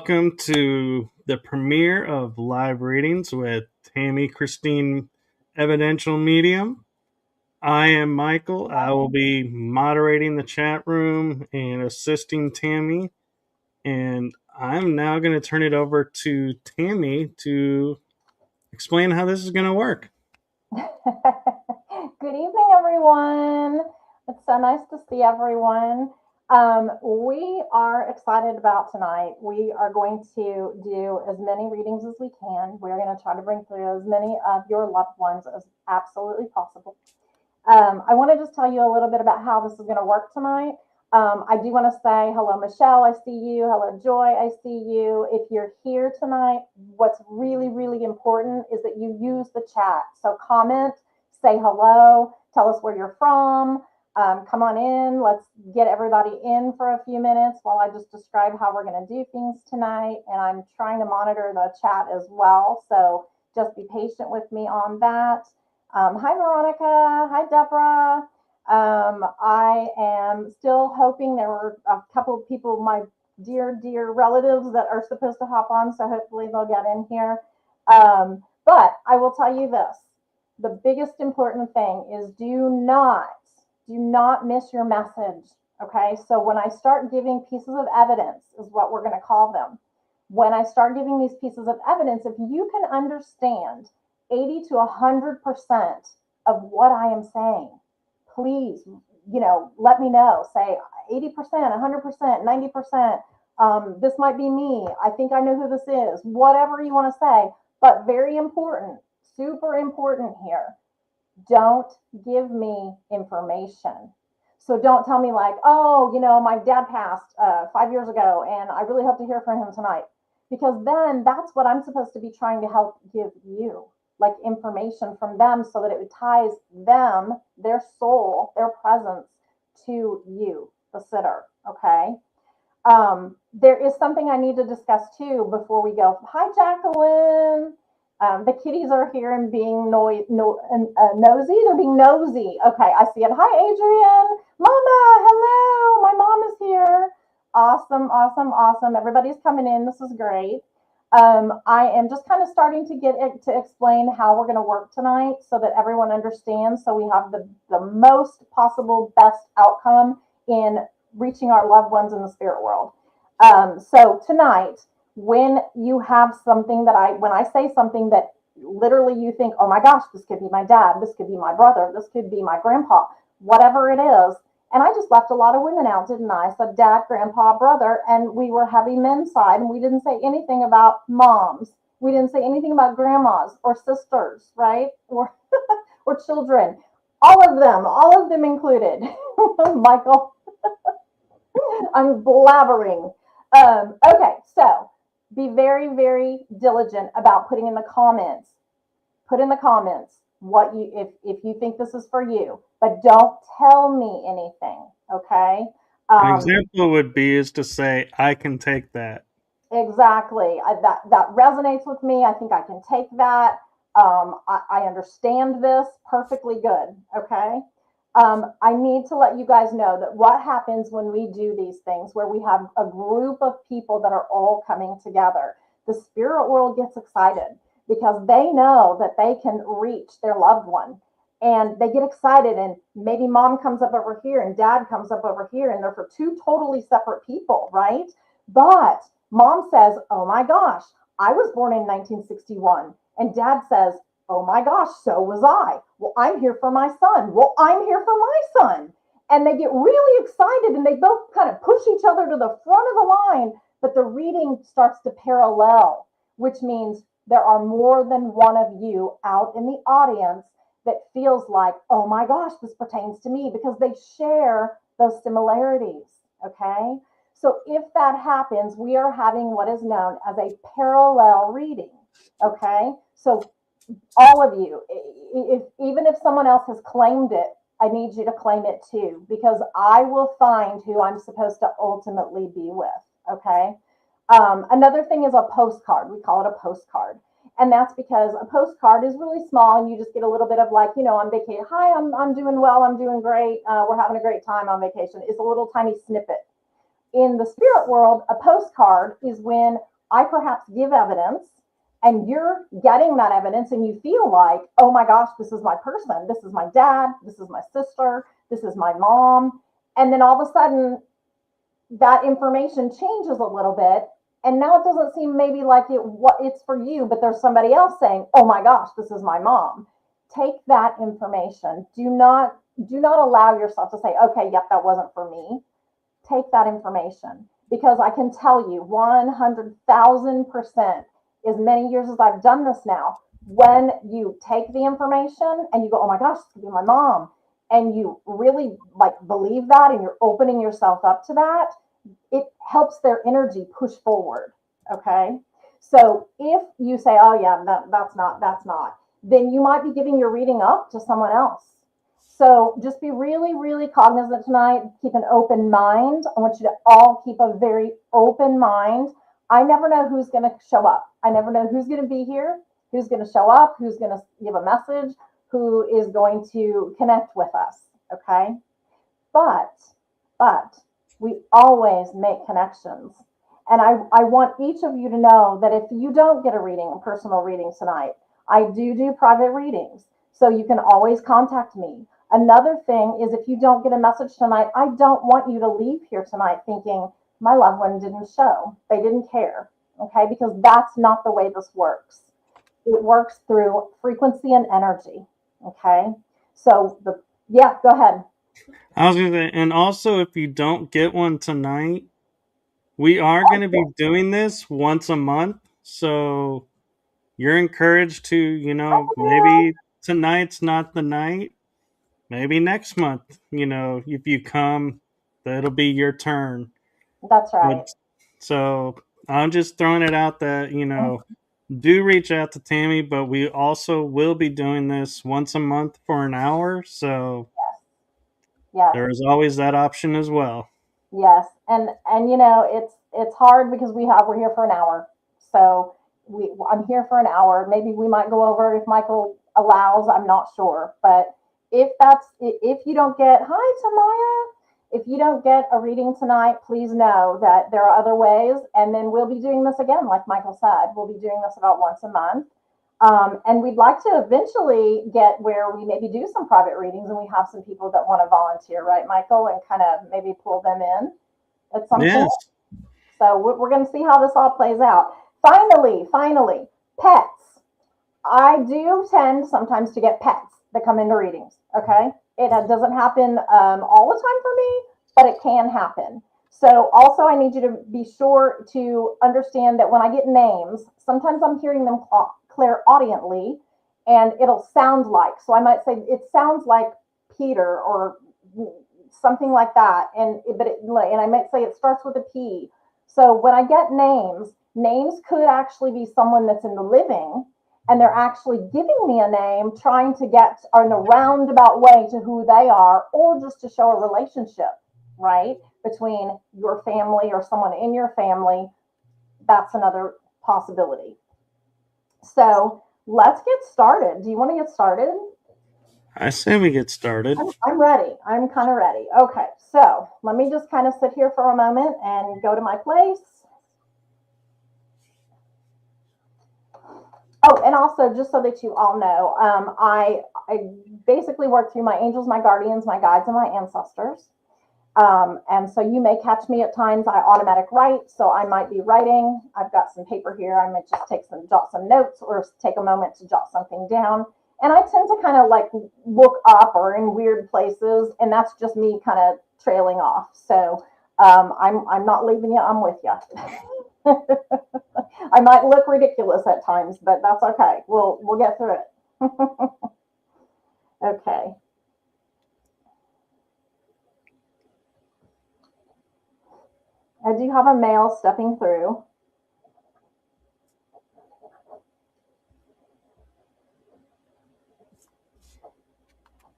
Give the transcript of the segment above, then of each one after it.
welcome to the premiere of live readings with Tammy Christine, evidential medium. I am Michael. I will be moderating the chat room and assisting Tammy. And I'm now going to turn it over to Tammy to explain how this is going to work. Good evening, everyone. It's so nice to see everyone. We are excited about tonight. We are going to do as many readings as we can. We're going to try to bring through as many of your loved ones as absolutely possible. I want to just tell you a little bit about how this is going to work tonight. I do want to say hello, Michelle. I see you. Hello, Joy. I see you. If you're here tonight, what's really, really important is that you use the chat. So comment, say hello, tell us where you're from. Come on in. Let's get everybody in for a few minutes while I just describe how we're going to do things tonight. And I'm trying to monitor the chat as well. So just be patient with me on that. Hi, Veronica. Hi, Deborah. I am still hoping there were a couple of people, my dear relatives that are supposed to hop on. So hopefully they'll get in here. But I will tell you this. The biggest important thing is do not miss your message. Okay. So when I start giving pieces of evidence is what we're going to call them. When I start giving these pieces of evidence, if you can understand 80 to 100% of what I am saying, please, let me know. Say 80%, 100%, 90%. This might be me. I think I know who this is. Whatever you want to say. But very important, super important here. Don't give me information. So don't tell me like, oh, my dad passed 5 years ago and I really hope to hear from him tonight. Because then that's what I'm supposed to be trying to help give you, like information from them so that it ties them, their soul, their presence to you, the sitter. Okay. There is something I need to discuss too before we go. Hi, Jacqueline. The kitties are here and being nosy. They're being nosy. Okay, I see it. Hi, Adrian. Mama, hello. My mom is here. Awesome. Everybody's coming in. This is great. I am just kind of starting to get it to explain how we're going to work tonight so that everyone understands. So we have the most possible best outcome in reaching our loved ones in the spirit world. So tonight, when you have something when I say something that literally you think, oh my gosh, this could be my dad, this could be my brother, this could be my grandpa, whatever it is. And I just left a lot of women out, didn't I? I said dad, grandpa, brother, and we were heavy men's side, and we didn't say anything about moms. We didn't say anything about grandmas or sisters, right? Or children. All of them included. Michael, I'm blabbering. Okay, so be very, very diligent about putting in the comments. Put in the comments what if you think this is for you, but don't tell me anything. Okay. An example would be is to say, I can take that. Exactly. That resonates with me. I think I can take that. I understand this perfectly good. Okay. I need to let you guys know that what happens when we do these things, where we have a group of people that are all coming together, the spirit world gets excited because they know that they can reach their loved one. And they get excited, and maybe mom comes up over here and dad comes up over here, and they're for two totally separate people, right? But mom says, oh my gosh, I was born in 1961. And dad says, oh my gosh, so was I. Well, I'm here for my son. Well, I'm here for my son. And they get really excited and they both kind of push each other to the front of the line, but the reading starts to parallel, which means there are more than one of you out in the audience that feels like, oh my gosh, this pertains to me, because they share those similarities. Okay. So if that happens, we are having what is known as a parallel reading. Okay. So all of you, even if someone else has claimed it, I need you to claim it too, because I will find who I'm supposed to ultimately be with. Okay. Another thing is a postcard. We call it a postcard. And that's because a postcard is really small and you just get a little bit of like, on vacation. Hi, I'm doing well. I'm doing great. We're having a great time on vacation. It's a little tiny snippet. In the spirit world, a postcard is when I perhaps give evidence and you're getting that evidence and you feel like, oh my gosh, this is my person. This is my dad. This is my sister. This is my mom. And then all of a sudden that information changes a little bit. And now it doesn't seem maybe like it's for you, but there's somebody else saying, oh my gosh, this is my mom. Take that information. Do not allow yourself to say, okay, yep, that wasn't for me. Take that information, because I can tell you 100,000%, as many years as I've done this now, when you take the information and you go, oh my gosh, this could be my mom, and you really like believe that and you're opening yourself up to that, it helps their energy push forward. Okay. So if you say, oh yeah, that's not, then you might be giving your reading up to someone else. So just be really, really cognizant tonight. Keep an open mind. I want you to all keep a very open mind. I never know who's going to show up. I never know who's going to be here, who's going to show up, who's going to give a message, who is going to connect with us. Okay. But we always make connections. And I want each of you to know that if you don't get a reading, a personal reading tonight, I do private readings. So you can always contact me. Another thing is, if you don't get a message tonight, I don't want you to leave here tonight thinking my loved one didn't show. They didn't care. Okay. Because that's not the way this works. It works through frequency and energy. Okay. So yeah, go ahead. I was going to say, and also if you don't get one tonight, we are going to be doing this once a month. So you're encouraged to, maybe tonight's not the night. Maybe next month, if you come, that'll be your turn. That's right. So I'm just throwing it out that, do reach out to Tammy, but we also will be doing this once a month for an hour. So yes. there is always that option as well. Yes. And it's hard because we're here for an hour. So I'm here for an hour. Maybe we might go over if Michael allows, I'm not sure. But if you don't get, hi Tamaya, if you don't get a reading tonight, please know that there are other ways. And then we'll be doing this again, like Michael said. We'll be doing this about once a month. And we'd like to eventually get where we maybe do some private readings and we have some people that want to volunteer, right, Michael, and kind of maybe pull them in at some point. So we're going to see how this all plays out. Finally, pets. I do tend sometimes to get pets that come into readings. Okay. It doesn't happen all the time for me, but it can happen. So also I need you to be sure to understand that when I get names, sometimes I'm hearing them clairaudiently and it'll sound like, so I might say it sounds like Peter or something like that. And I might say it starts with a P. So when I get names could actually be someone that's in the living and they're actually giving me a name, trying to get in a roundabout way to who they are, or just to show a relationship, right, between your family or someone in your family. That's another possibility. So let's get started. Do you want to get started? I say we get started. I'm ready. I'm kind of ready. Okay, so let me just kind of sit here for a moment and go to my place. Oh, and also, just so that you all know, I basically work through my angels, my guardians, my guides, and my ancestors. And so you may catch me at times. I automatic write, so I might be writing. I've got some paper here. I might just jot some notes or take a moment to jot something down. And I tend to kind of like look up or in weird places, and that's just me kind of trailing off. So I'm not leaving you. I'm with you. I might look ridiculous at times, but that's okay. We'll get through it. Okay. I do have a male stepping through.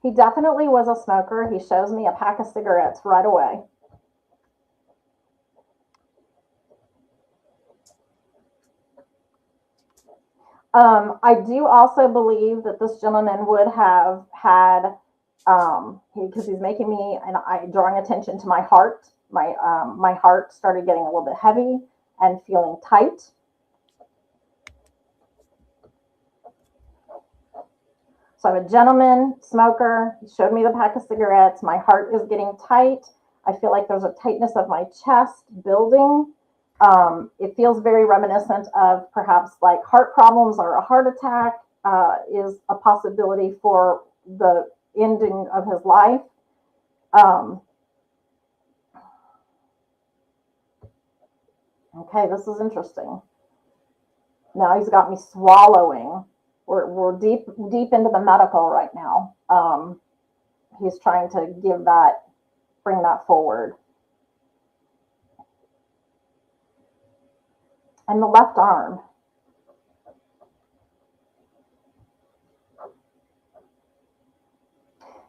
He definitely was a smoker. He shows me a pack of cigarettes right away. I do also believe that this gentleman would have had, because he's making me, and drawing attention to my heart. My heart started getting a little bit heavy and feeling tight. So I'm a gentleman smoker. He showed me the pack of cigarettes. My heart is getting tight. I feel like there's a tightness of my chest building. It feels very reminiscent of perhaps like heart problems or a heart attack is a possibility for the ending of his life. Okay, this is interesting. Now he's got me swallowing. We're deep into the medical right now. He's trying to bring that forward. And the left arm.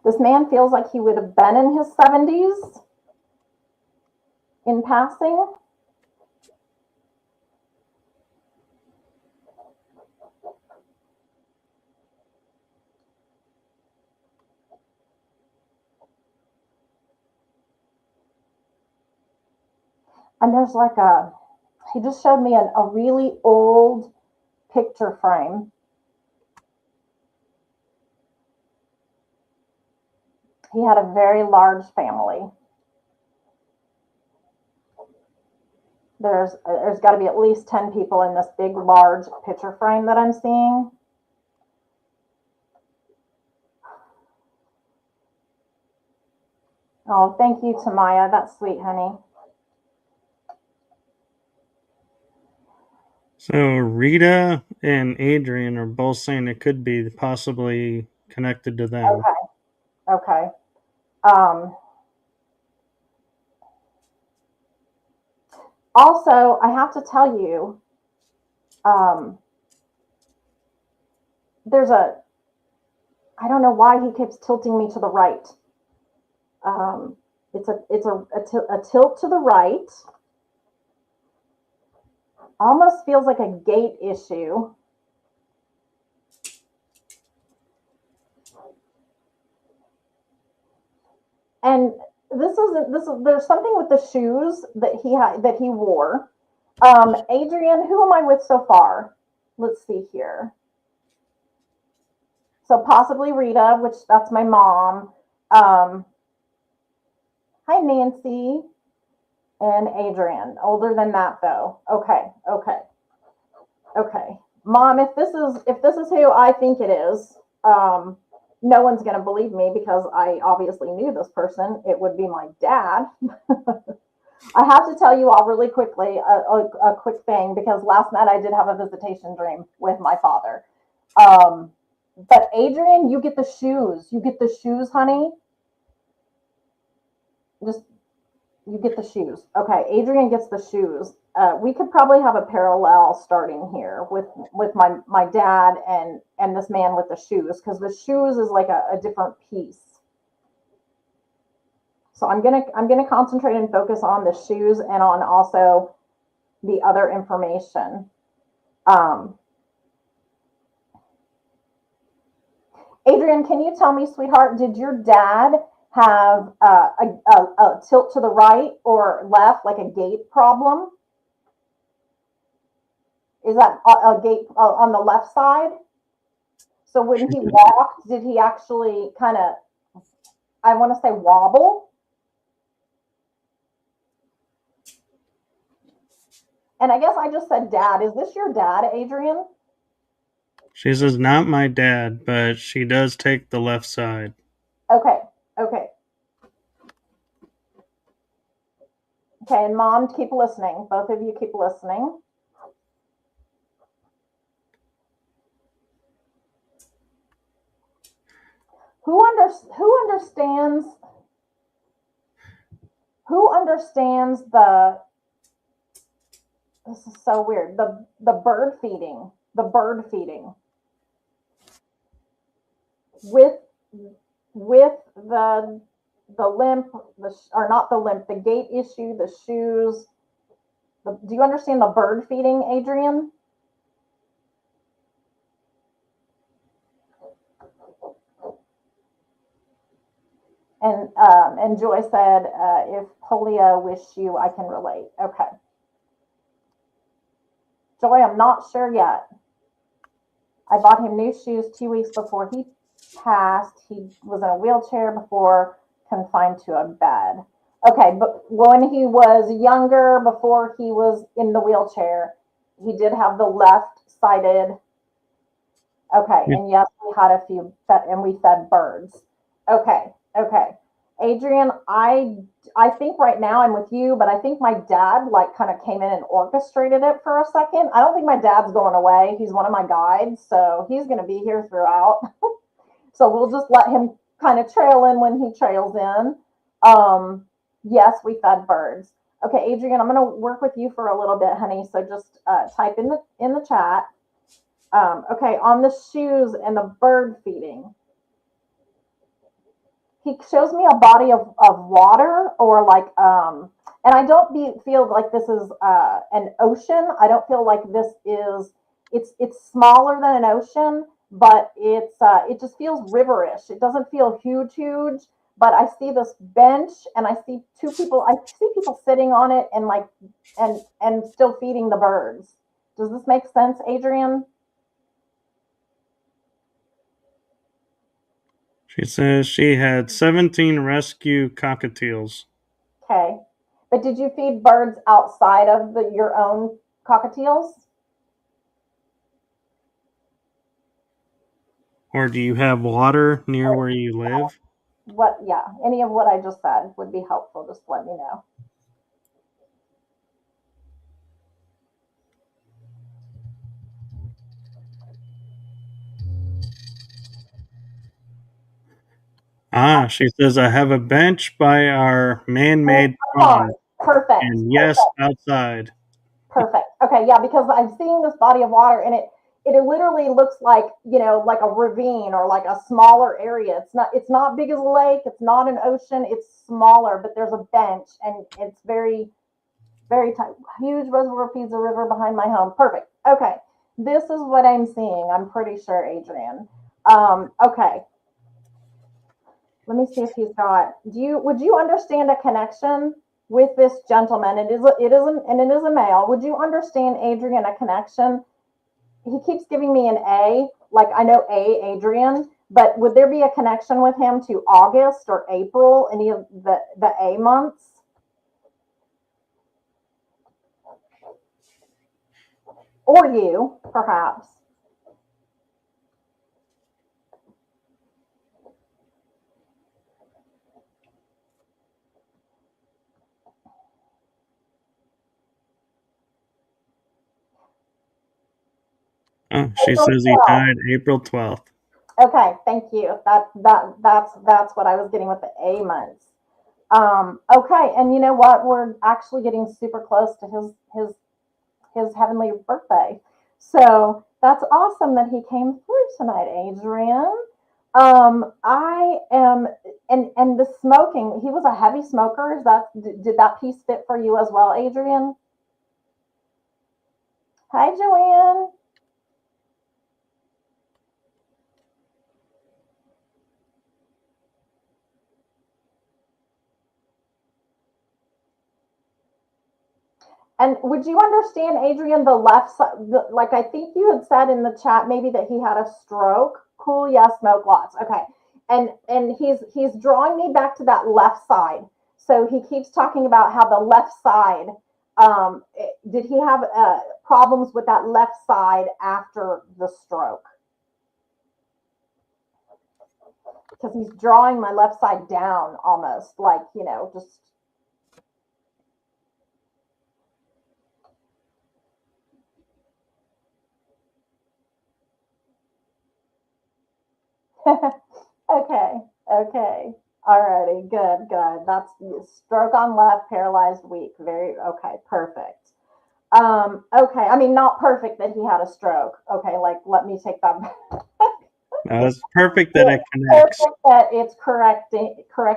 This man feels like he would have been in his 70s in passing. And there's like he just showed me a really old picture frame. He had a very large family. There's got to be at least 10 people in this big, large picture frame that I'm seeing. Oh, thank you, Tamaya. That's sweet, honey. So Rita and Adrian are both saying it could be possibly connected to them. Okay. Also, I have to tell you, I don't know why he keeps tilting me to the right. It's a tilt to the right. Almost feels like a gate issue. And there's something with the shoes that he wore. Adrian, who am I with so far? Let's see here. So possibly Rita, which that's my mom. Hi, Nancy and Adrian. Older than that though. Okay. Mom, if this is who I think it is, no one's going to believe me because I obviously knew this person. It would be my dad. I have to tell you all really quickly a quick thing because last night I did have a visitation dream with my father. But Adrian, you get the shoes. You get the shoes, honey. You get the shoes. Okay, Adrian gets the shoes. We could probably have a parallel starting here with my dad and this man with the shoes because the shoes is like a different piece. So I'm gonna concentrate and focus on the shoes and on also the other information. Adrian, can you tell me, sweetheart, did your dad have a tilt to the right or left, like a gait problem? Is that a gait on the left side? So when he walked, did he actually kind of, I want to say wobble? And I guess I just said dad. Is this your dad, Adrian? She says, not my dad, but she does take the left side. Okay. Okay, and mom, keep listening. Both of you keep listening. Who understands the, this is so weird, the bird feeding with the limp, or not the limp, the gait issue, the shoes. Do you understand the bird feeding, Adrian? And Joy said, if polio wish you, I can relate. Okay. Joy, I'm not sure yet. I bought him new shoes 2 weeks before he passed. He was in a wheelchair before, confined to a bed. Okay, but when he was younger, before he was in the wheelchair, he did have the left-sided. Okay, and yes, we had a few, and we fed birds. Okay, okay. Adrian, I think right now I'm with you, but I think my dad like kind of came in and orchestrated it for a second. I don't think my dad's going away. He's one of my guides, so he's going to be here throughout. So we'll just let him kind of trail in when he trails in. Yes, we fed birds. Okay, Adrian, I'm going to work with you for a little bit, honey. So just type in the chat. Okay, on the shoes and the bird feeding, he shows me a body of water or like and I don't feel like this is an ocean. I don't feel like this is it's smaller than an ocean, but it just feels riverish. It doesn't feel huge, but I see this bench and I see two people. I see people sitting on it and like and still feeding the birds. Does this make sense, Adrian? She says she had 17 rescue cockatiels. Okay. But did you feed birds outside of your own cockatiels? Or do you have water near where you live? What, yeah, any of what I just said would be helpful. Just let me know. She says, I have a bench by our man made pond. Perfect. And yes, outside. Perfect. Okay, yeah, because I'm seeing this body of water and it literally looks like, like a ravine or like a smaller area. It's not big as a lake, it's not an ocean, it's smaller, but there's a bench and it's very very tight. Huge reservoir feeds a river behind my home. Perfect. Okay. This is what I'm seeing. I'm pretty sure, Adrian. Okay. Let me see if he's got. Would you understand a connection with this gentleman? It is a male. Would you understand, Adrian, a connection? He keeps giving me an A, like I know Adrian, but would there be a connection with him to August or April, any of the A months? Or you, perhaps. Oh, she says he died April 12th. Okay, thank you. That's what I was getting with the A months. Okay, and you know what? We're actually getting super close to his heavenly birthday. So that's awesome that he came through tonight, Adrian. I am, and the smoking. He was a heavy smoker. Did that piece fit for you as well, Adrian? Hi, Joanne. And would you understand, Adrian, the left side, like I think you had said in the chat, maybe that he had a stroke. Cool, yeah, smoke lots. Okay, and he's drawing me back to that left side. So he keeps talking about how the left side. Did he have problems with that left side after the stroke? Because he's drawing my left side down almost, like just. Okay. Okay. Alrighty. Good. Good. That's stroke on left, paralyzed, weak. Very okay. Perfect. Okay. I mean, not perfect that he had a stroke. Okay. Like, let me take that back. It's perfect that it connects. Perfect that it's correct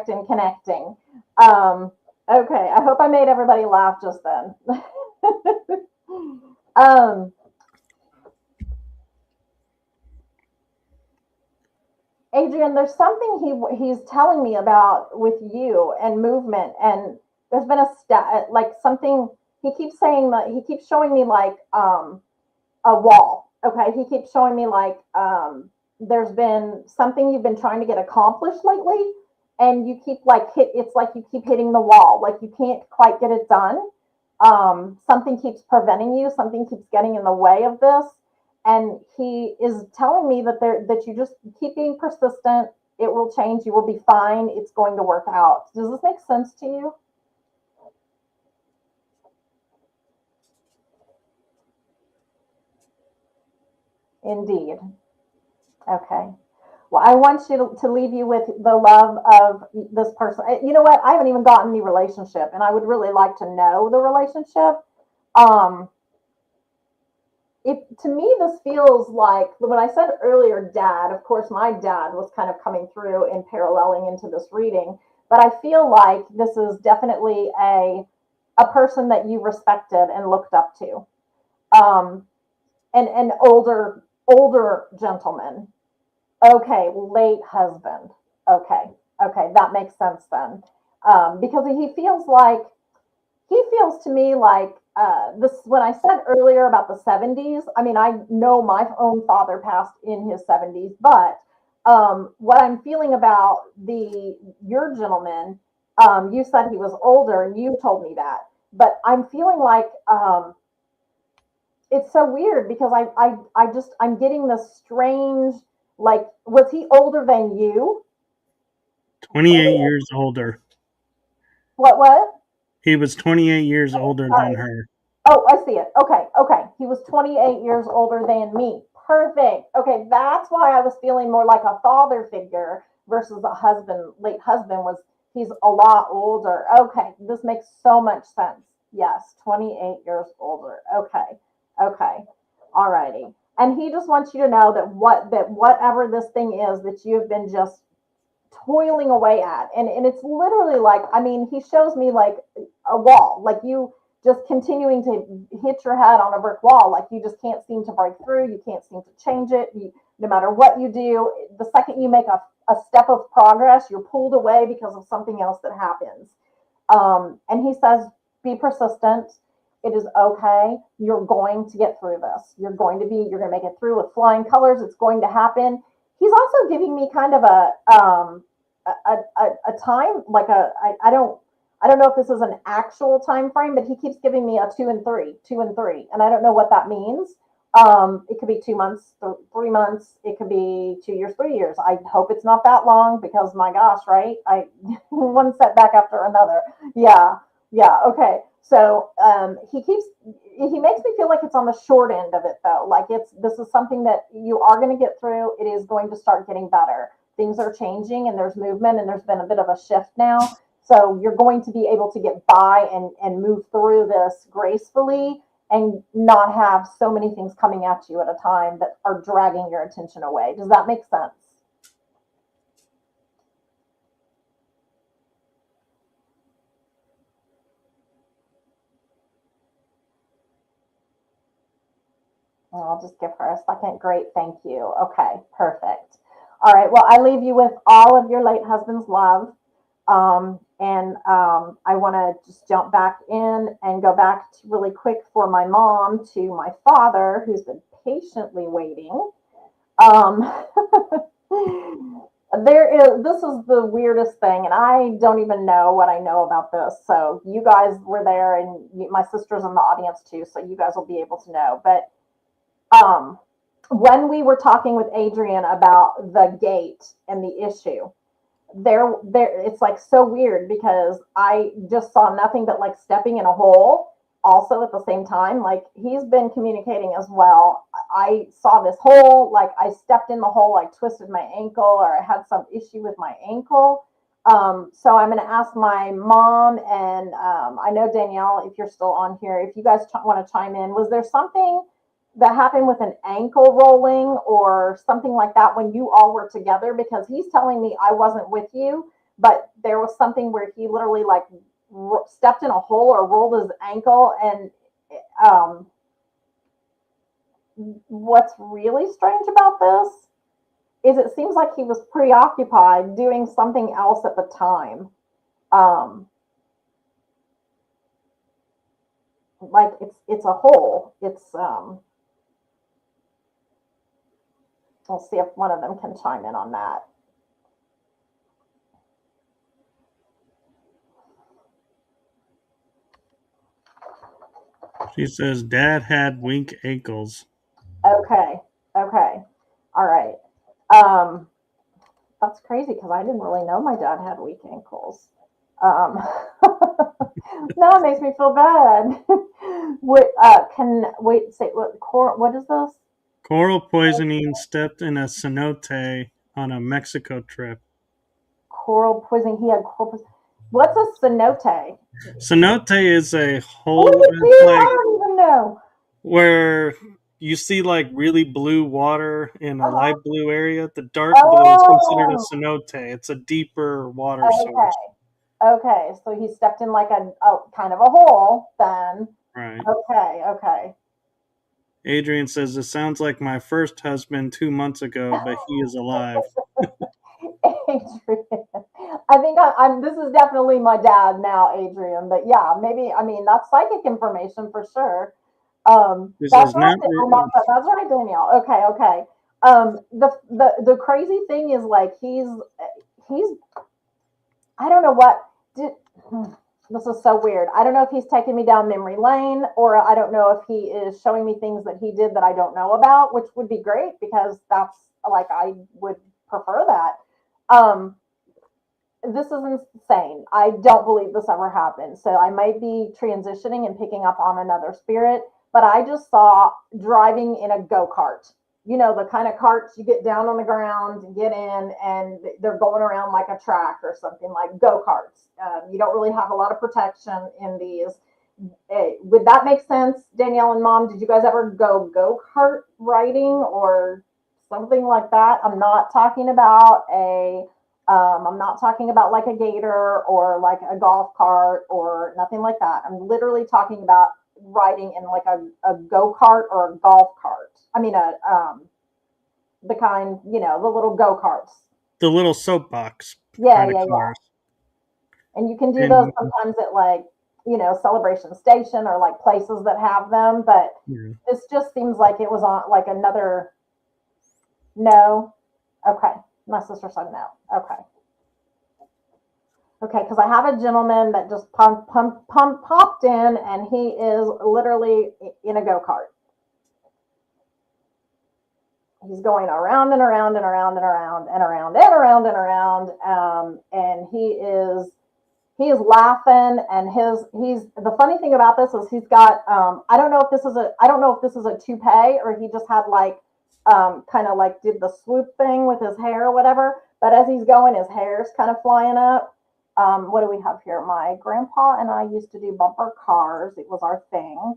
in connecting. Okay. I hope I made everybody laugh just then. Adrian, there's something he's telling me about with you and movement, and there's been like something he keeps saying that he keeps showing me like a wall. Okay, he keeps showing me like there's been something you've been trying to get accomplished lately, and you keep like it's like you keep hitting the wall, like you can't quite get it done. Something keeps preventing you, something keeps getting in the way of this. And he is telling me that you just keep being persistent. It will change. You will be fine. It's going to work out. Does this make sense to you? Indeed. Okay. Well, I want you to leave you with the love of this person. You know what? I haven't even gotten the relationship, and I would really like to know the relationship. Um, to me, this feels like when I said earlier, dad, of course, my dad was kind of coming through and paralleling into this reading, but I feel like this is definitely a person that you respected and looked up to. Um, an older gentleman. Okay, late husband. Okay, okay, that makes sense then. Because he feels to me like this. When I said earlier about the 70s, I mean, I know my own father passed in his 70s, but what I'm feeling about the your gentleman, you said he was older, and you told me that, but I'm feeling like it's so weird because I'm getting this strange, like, was he older than you? 28 years older. What? He was 28 years older than Sorry. her. Oh, I see it. Okay, okay. He was 28 years older than me. Perfect. Okay, that's why I was feeling more like a father figure versus a husband. Late husband was, he's a lot older. Okay, this makes so much sense. Yes, 28 years older. Okay, okay. Alrighty. And he just wants you to know that whatever this thing is that you've been just toiling away at, and it's literally like, I mean, he shows me like a wall, like you just continuing to hit your head on a brick wall, like you just can't seem to break through, you can't seem to change it. No matter what you do, the second you make a step of progress, you're pulled away because of something else that happens. And he says, be persistent. It is okay. You're going to get through this. You're going to make it through with flying colors. It's going to happen. He's also giving me kind of a time, like I don't know if this is an actual time frame, but he keeps giving me a 2 and 3, and I don't know what that means. It could be 2 months, 3 months. It could be 2 years, 3 years. I hope it's not that long because my gosh, right? I one setback after another. Yeah, yeah. Okay. So he makes me feel like it's on the short end of it though. Like this is something that you are going to get through. It is going to start getting better. Things are changing and there's movement and there's been a bit of a shift now. So you're going to be able to get by and move through this gracefully and not have so many things coming at you at a time that are dragging your attention away. Does that make sense? I'll just give her a second. Great, thank you. Okay, perfect. All right, well, I leave you with all of your late husband's love. I want to just jump back in and go back to really quick for my mom to my father, who's been patiently waiting. Um, this is the weirdest thing, and I don't even know what I know about this. So you guys were there, and my sister's in the audience too, so you guys will be able to know. But um, when we were talking with Adrian about the gate and the issue, there it's like so weird because I just saw nothing but like stepping in a hole also at the same time. Like he's been communicating as well. I saw this hole, like I stepped in the hole, like twisted my ankle or I had some issue with my ankle. So I'm going to ask my mom and I know Danielle, if you're still on here, if you guys want to chime in, was there something that happened with an ankle rolling or something like that when you all were together? Because he's telling me I wasn't with you, but there was something where he literally like stepped in a hole or rolled his ankle. And um, what's really strange about this is it seems like he was preoccupied doing something else at the time. Um, like it's a hole. We'll see if one of them can chime in on that. She says Dad had weak ankles. Okay. Okay. All right. That's crazy because I didn't really know my dad had weak ankles. Now it makes me feel bad. Say what is this? Coral poisoning stepped in a cenote on a Mexico trip. Coral poisoning. He had coral poisoning. What's a cenote? Cenote is a What hole, is it's it? I like don't even know. where you see like really blue water in a Uh-huh. light blue area. The dark blue is considered a Oh, cenote. It's a deeper water okay. source. Okay. So he stepped in like a kind of a hole then. Right. Okay. Okay. Adrian says, "This sounds like my first husband 2 months ago, but he is alive." Adrian. I think I'm. This is definitely my dad now, Adrian. But yeah, maybe. I mean, that's psychic information for sure. This That's is right. not. That's right, Danielle. Okay, okay. The crazy thing is like he's. I don't know what did. This is so weird. I don't know if he's taking me down memory lane, or I don't know if he is showing me things that he did that I don't know about, which would be great because that's like I would prefer that. Um, this is insane. I don't believe this ever happened. So I might be transitioning and picking up on another spirit, but I just saw driving in a go kart. You know, the kind of carts you get down on the ground and get in, and they're going around like a track or something like go karts. You don't really have a lot of protection in these. Would that make sense, Danielle and Mom? Did you guys ever go kart riding or something like that? I'm not talking about like a gator or like a golf cart or nothing like that. I'm literally talking about riding in like a go kart or a golf cart. I mean, the kind, the little go karts. The little soapbox Yeah, kind of yeah, yeah. cars. And you can do those And sometimes at like, Celebration Station or like places that have them. But yeah. this just seems like it was on like another. No. Okay. My sister said no. Okay. Okay, because I have a gentleman that just popped in, and he is literally in a go kart. He's going around and around and around and around and around and around and around, and he is laughing, and he's the funny thing about this is he's got I don't know if this is a toupee or he just had like kind of like did the swoop thing with his hair or whatever, but as he's going his hair's kind of flying up. What do we have here? My grandpa and I used to do bumper cars. It was our thing.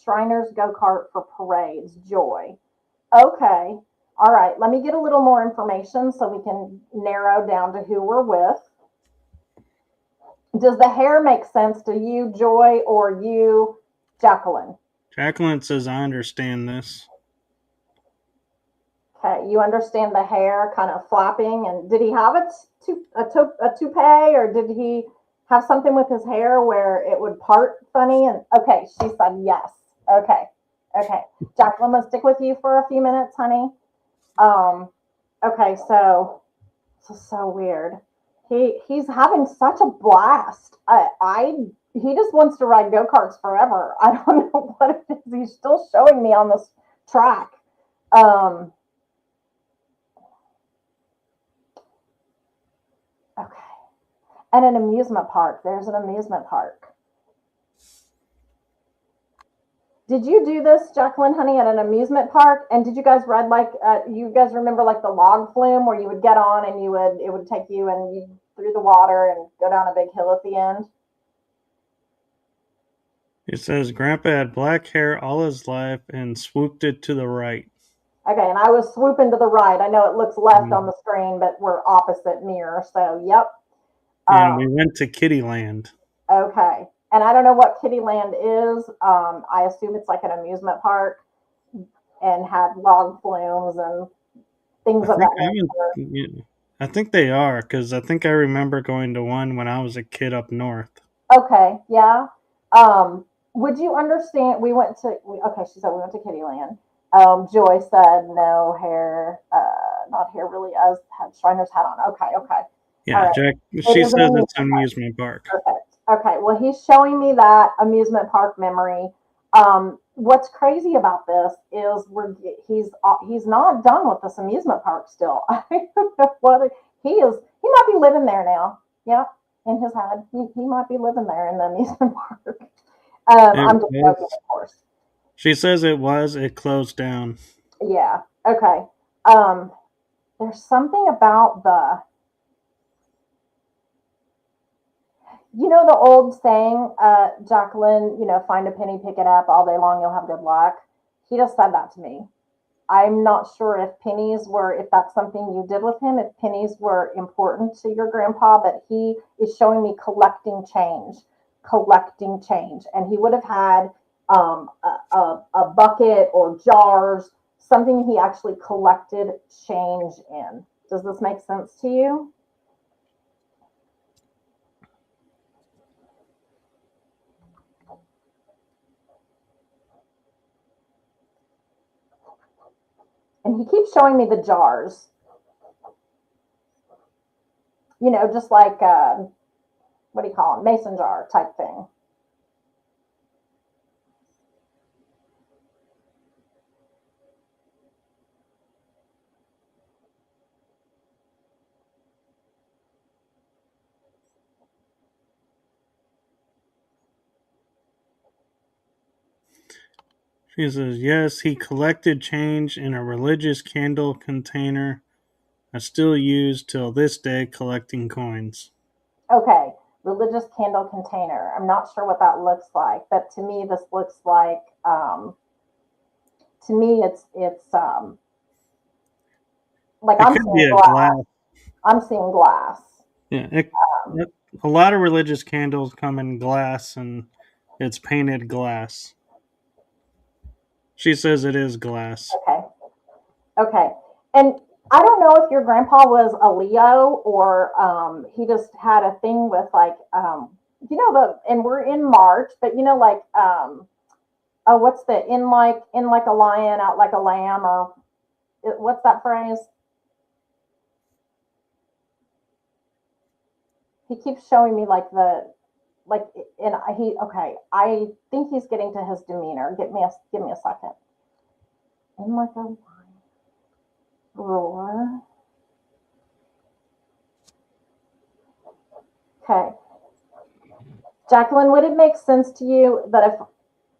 Shriners go kart for parades. Joy. Okay. All right. Let me get a little more information so we can narrow down to who we're with. Does the hair make sense to you, Joy, or you, Jacqueline? Jacqueline says, "I understand this." Okay, you understand the hair kind of flapping, and did he have a toupee, or did he have something with his hair where it would part funny? And okay, she said yes. Okay, okay. Jacqueline, let's stick with you for a few minutes, honey. Um, okay, so this is so weird. He's having such a blast. He just wants to ride go karts forever. I don't know what it is. He's still showing me on this track. Um, okay. And an amusement park. There's an amusement park. Did you do this, Jacqueline, honey, at an amusement park? And did you guys ride like you guys remember like the log flume where you would get on and it would take you and you through the water and go down a big hill at the end? It says Grandpa had black hair all his life and swooped it to the right. Okay, and I was swooping to the right. I know it looks left on Mhm. the screen, but we're opposite mirror. So, yep. And Um, we went to Kittyland. okay. And I don't know what Kittyland is. I assume it's like an amusement park and had log flumes and things I of think that I haven't. nature. Yeah, I think they are because I think I remember going to one when I was a kid up north. Okay, yeah. Um, would you understand? Okay, she said we went to Kittyland. Joy said no hair, not hair really as had Shriner's hat on. Okay, okay. All Yeah, right. Jack. It She is an says it's an amusement amusement park. park. Perfect. Okay. Well, he's showing me that amusement park memory. What's crazy about this is he's not done with this amusement park still. I don't know what he is. He might be living there now. Yeah, in his head, he might be living there in the amusement park. I'm just joking, of course. She says it was. It closed down. Yeah. Okay. Um, there's something about the old saying, Jacqueline, find a penny, pick it up all day long, you'll have good luck. He just said that to me. I'm not sure if that's something you did with him, if pennies were important to your grandpa, but he is showing me collecting change. And he would have had a bucket or jars, something he actually collected change in. Does this make sense to you? And he keeps showing me the jars, just like, what do you call it, mason jar type thing. She says, yes, he collected change in a religious candle container. I still use till this day collecting coins. Okay, religious candle container. I'm not sure what that looks like, but to me, this looks like, to me, it's like It I'm could be seeing a glass. glass. I'm seeing glass. Yeah, Um, a lot of religious candles come in glass and it's painted glass. She says it is glass. okay, okay, and I don't know if your grandpa was a Leo or he just had a thing with like, and we're in March, but like, oh, what's the in like a lion, out like a lamb, or what's that phrase? He keeps showing me like, and okay. I think he's getting to his demeanor. Give me a second. In like a roar. Okay, Jacqueline, would it make sense to you that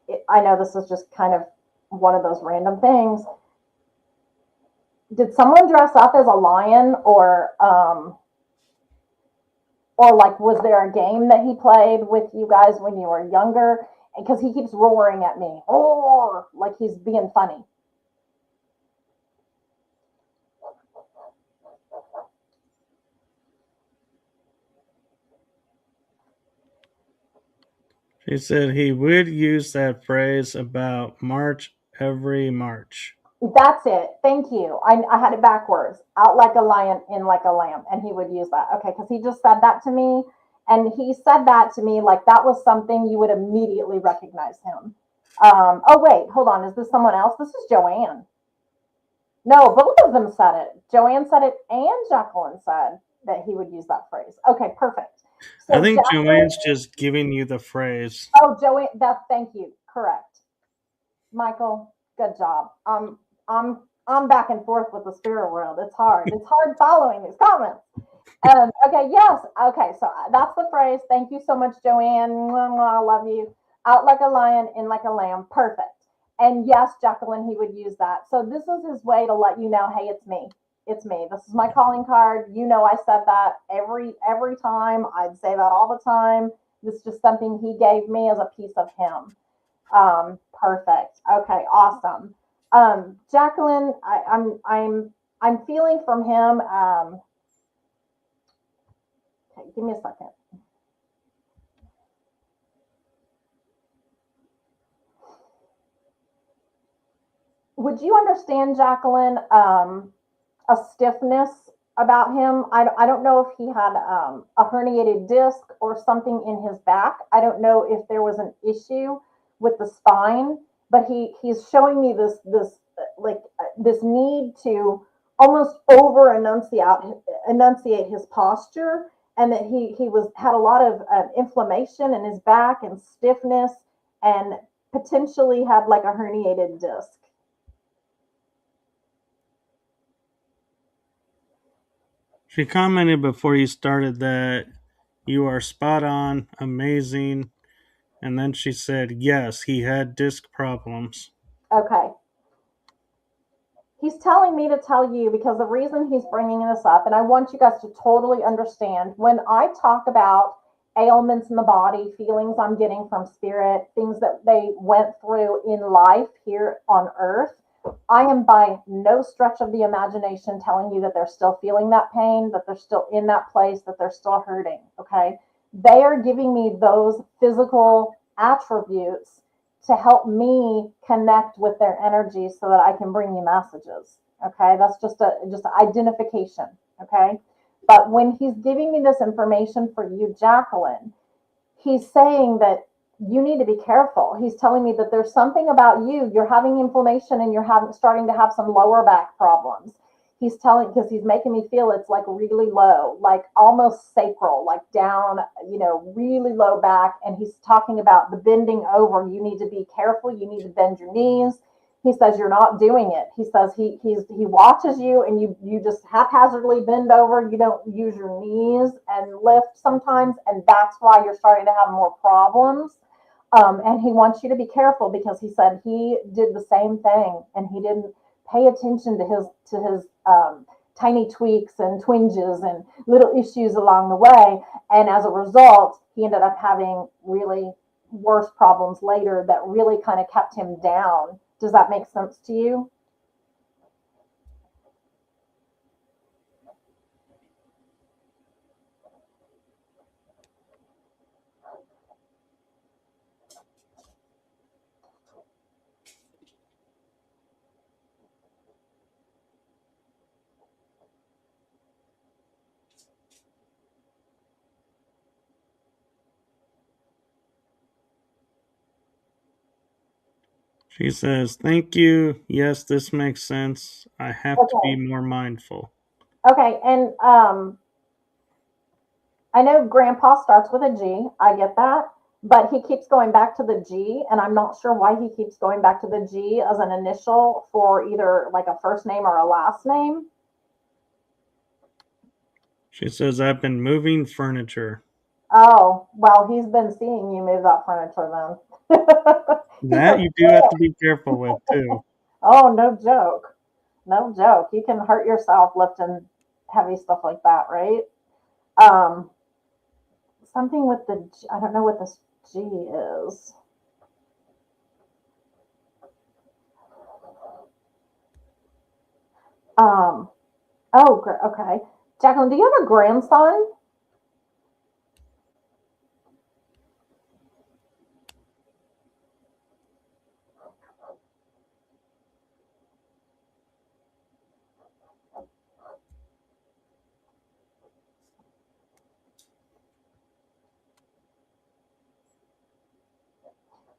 if I know this is just kind of one of those random things? Did someone dress up as a lion, or like, was there a game that he played with you guys when you were younger? Because he keeps roaring at me, oh, like he's being funny. She said he would use that phrase about March every March. That's it. Thank you. I had it backwards. Out like a lion, in like a lamb. And he would use that. Okay, because he just said that to me. And he said that to me like that was something you would immediately recognize him. Oh, wait, hold on. Is this someone else? This is Joanne. No, both of them said it. Joanne said it and Jacqueline said that he would use that phrase. Okay, perfect. I So think Jacqueline, Joanne's just giving you the phrase. oh, Joanne, thank you. Correct. Michael, good job. I'm back and forth with the spirit world. It's hard. It's hard following these comments. Okay, yes. Okay, so that's the phrase. Thank you so much, Joanne. I love you. Out like a lion, in like a lamb. Perfect. And yes, Jacqueline, he would use that. So this is his way to let you know, hey, it's me. It's me. This is my calling card. I said that every time. I'd say that all the time. This is just something he gave me as a piece of him. Perfect. Okay, awesome. Jacqueline, I'm feeling from him. Okay, give me a second. Would you understand, Jacqueline, a stiffness about him? I don't know if he had a herniated disc or something in his back. I don't know if there was an issue with the spine, but he's showing me this this need to almost over enunciate his posture, and that he was had a lot of inflammation in his back and stiffness, and potentially had like a herniated disc. She commented before you started that you are spot on, amazing, and then she said, yes, he had disc problems. Okay. He's telling me to tell you because the reason he's bringing this up, and I want you guys to totally understand, when I talk about ailments in the body, feelings I'm getting from spirit, things that they went through in life here on earth, I am by no stretch of the imagination telling you that they're still feeling that pain, that they're still in that place, that they're still hurting. Okay. They are giving me those physical attributes to help me connect with their energy so that I can bring you messages. Okay. That's just identification. Okay. But when he's giving me this information for you, Jacqueline, he's saying that you need to be careful. He's telling me that there's something about you. You're having inflammation and you're starting to have some lower back problems. Because he's making me feel it's like really low, like almost sacral, like down, really low back. And he's talking about the bending over. You need to be careful. You need to bend your knees. He says you're not doing it. He says he watches you and you just haphazardly bend over. You don't use your knees and lift sometimes, and that's why you're starting to have more problems. And he wants you to be careful because he said he did the same thing and he didn't pay attention to his tiny tweaks and twinges and little issues along the way. And as a result, he ended up having really worse problems later that really kind of kept him down. Does that make sense to you? She says, thank you. Yes, this makes sense. I have to be Okay. more mindful. Okay. And I know grandpa starts with a G. I get that. But he keeps going back to the G, and I'm not sure why he keeps going back to the G as an initial for either like a first name or a last name. She says, I've been moving furniture. Oh, well, he's been seeing you move that furniture then. He's That a you do have to be careful with, too. Oh, no joke. No joke. You can hurt yourself lifting heavy stuff like that, right? Um, something with the I don't know what this G is. Um, oh, okay. Jacqueline, do you have a grandson?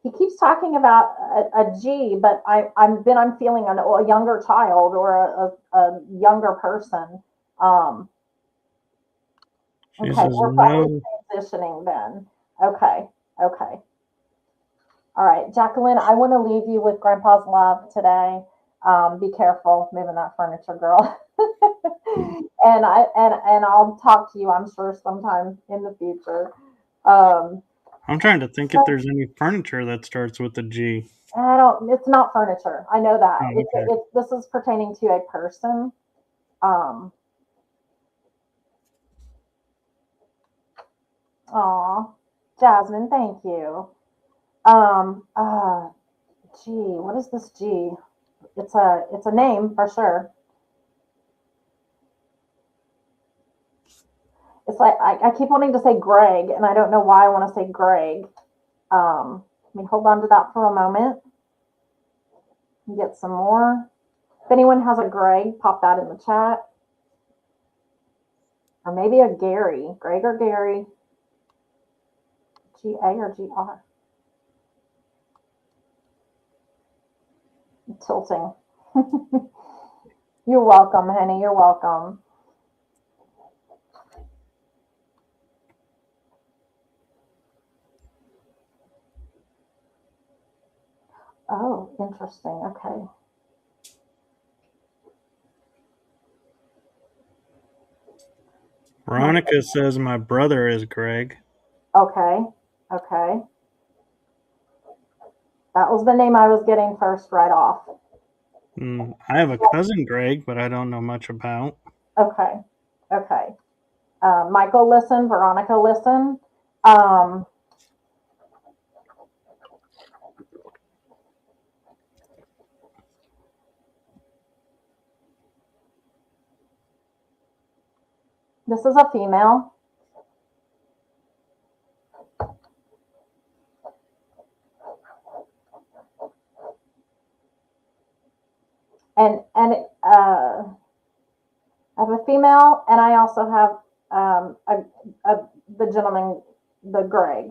He keeps talking about a G, but I'm feeling a younger child or a younger person. Um, She okay, says, we're probably no. transitioning then. Okay, okay. All right, Jacqueline, I want to leave you with Grandpa's love today. Be careful moving that furniture, girl. And I'll talk to you, I'm sure, sometime in the future. Um, I'm trying to think if there's any furniture that starts with a G. I don't. It's not furniture. I know that. Oh, okay. This is pertaining to a person. Um. Aw, Jasmine, thank you. Um. Uh. G. What is this G? It's a name for sure. It's like I keep wanting to say Greg, and I don't know why I want to say Greg. Let me hold on to that for a moment and get some more. If anyone has a Greg, pop that in the chat. Or maybe a Gary. Greg or Gary. G A or G R. Tilting. You're welcome, honey. You're welcome. Oh, interesting. Okay. Veronica says my brother is Greg. Okay. Okay. That was the name I was getting first right off. I have a cousin Greg, but I don't know much about. Okay. Okay. Michael, listen. Veronica, listen. Um, this is a female. And I have a female, and I also have the gentleman, the Greg.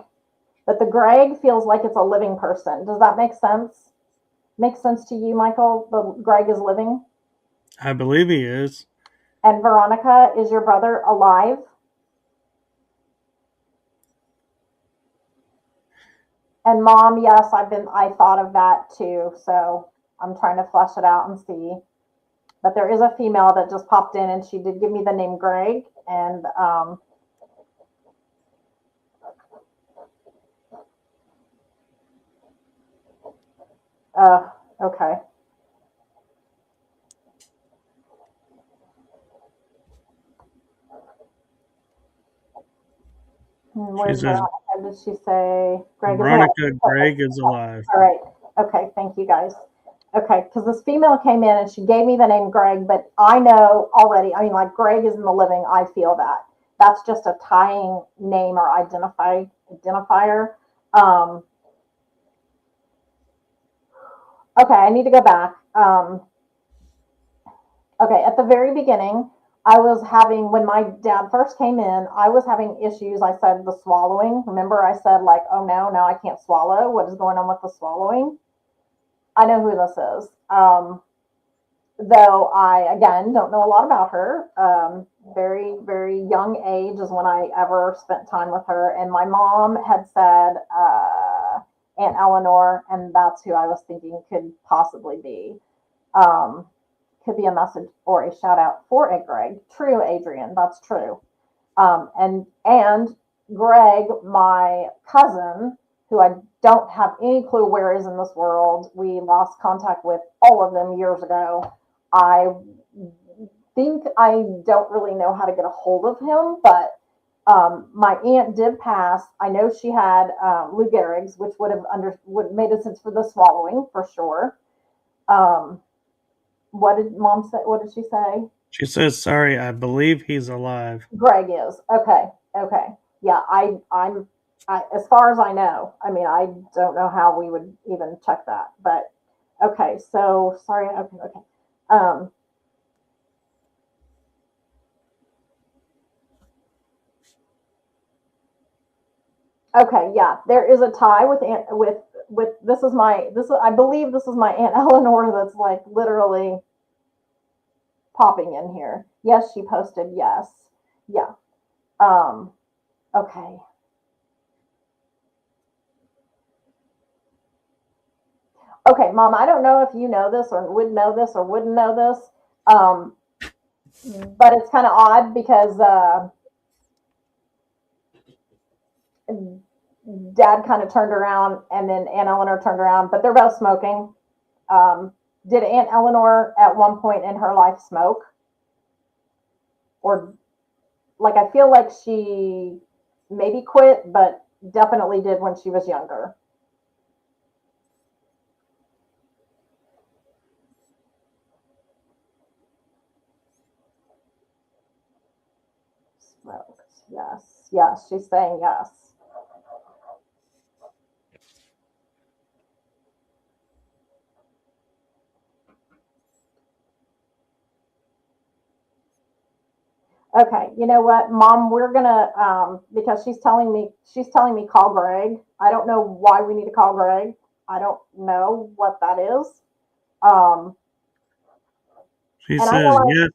But the Greg feels like it's a living person. Does that make sense? Make sense to you, Michael? The Greg is living? I believe he is. And Veronica, is your brother alive? And Mom, yes, I thought of that too. So I'm trying to flesh it out and see. But there is a female that just popped in, and she did give me the name Greg. And okay. Where's Veronica? Did she say Greg is alive? Veronica, Greg is alive. All right. Okay. Thank you, guys. Okay, because this female came in and she gave me the name Greg, but I know already. I mean, like Greg is in the living. I feel that. That's just a tying name or identifier. Okay, I need to go back. Okay, at the very beginning, I was having, when my dad first came in, I was having issues. I said the swallowing. Remember, I said, like, oh no, now I can't swallow. What is going on with the swallowing? I know who this is. Though I, again, don't know a lot about her. Very, very young age is when I ever spent time with her. And my mom had said Aunt Eleanor, and that's who I was thinking could possibly be. Um, could be a message or a shout out for a Greg. True, Adrian, that's true. And Greg, my cousin, who I don't have any clue where is in this world. We lost contact with all of them years ago. I think I don't really know how to get a hold of him, but my aunt did pass. I know she had Lou Gehrig's, which would made a sense for the swallowing for sure. What did Mom say? What did she say? She says, "Sorry, I believe he's alive." Greg is okay. Okay, yeah. As far as I know. I mean, I don't know how we would even check that, but okay. So sorry. Okay. Okay. Um, okay. Yeah, there is a tie with this is my this I believe this is my Aunt Eleanor that's like literally popping in here. Yes, she posted. Yes. Yeah. Um. Okay. Okay, Mom, I don't know if you know this or would know this or wouldn't know this, but it's kind of odd because Dad kind of turned around and then Aunt Eleanor turned around, but they're both smoking. Um, did Aunt Eleanor at one point in her life smoke? Or, like, I feel like she maybe quit, but definitely did when she was younger. Smoked. Yes. Yes. She's saying yes. Okay, you know what, Mom? We're gonna because she's telling me call Greg. I don't know why we need to call Greg. I don't know what that is. Um, She And I know says yes.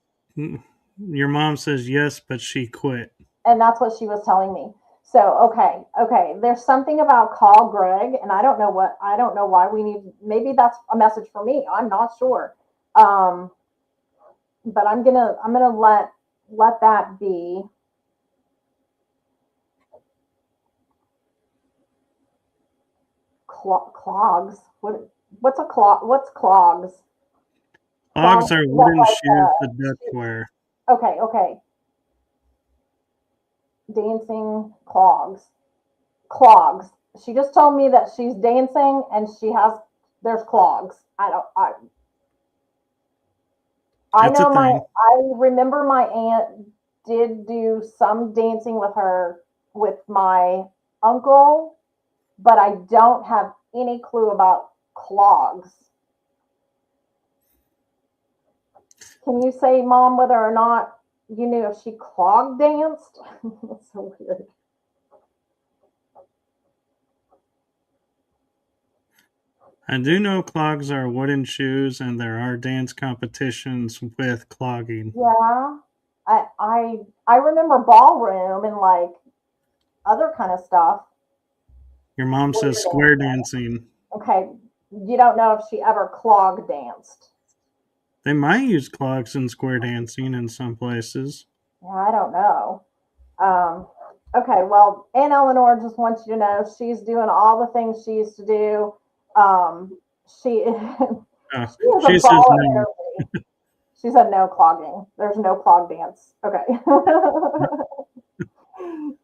Your mom says yes, but she quit. and that's what she was telling me. So okay, there's something about call Greg, and I don't know why we need. Maybe that's a message for me. I'm not sure, but I'm gonna let that be. Clogs. What's a clog? What's clogs? Clogs Clogs. are Is that wooden shoes the Dutch wear. okay. Dancing clogs. Clogs. She just told me that she's dancing and there's clogs. I It's a know thing. I remember my aunt did do some dancing with her with my uncle, but I don't have any clue about clogs. Can you say, Mom, whether or not you knew if she clog danced? That's so weird. I do know clogs are wooden shoes, and there are dance competitions with clogging. Yeah. I remember ballroom and like other kind of stuff. Your mom says square dancing. Okay. You don't know if she ever clog danced. They might use clogs in square dancing in some places. Yeah, I don't know. Um, okay, well, Aunt Eleanor just wants you to know she's doing all the things she used to do. She Oh, she is a she says ball of no. energy. She said no clogging. There's no clog dance. Okay.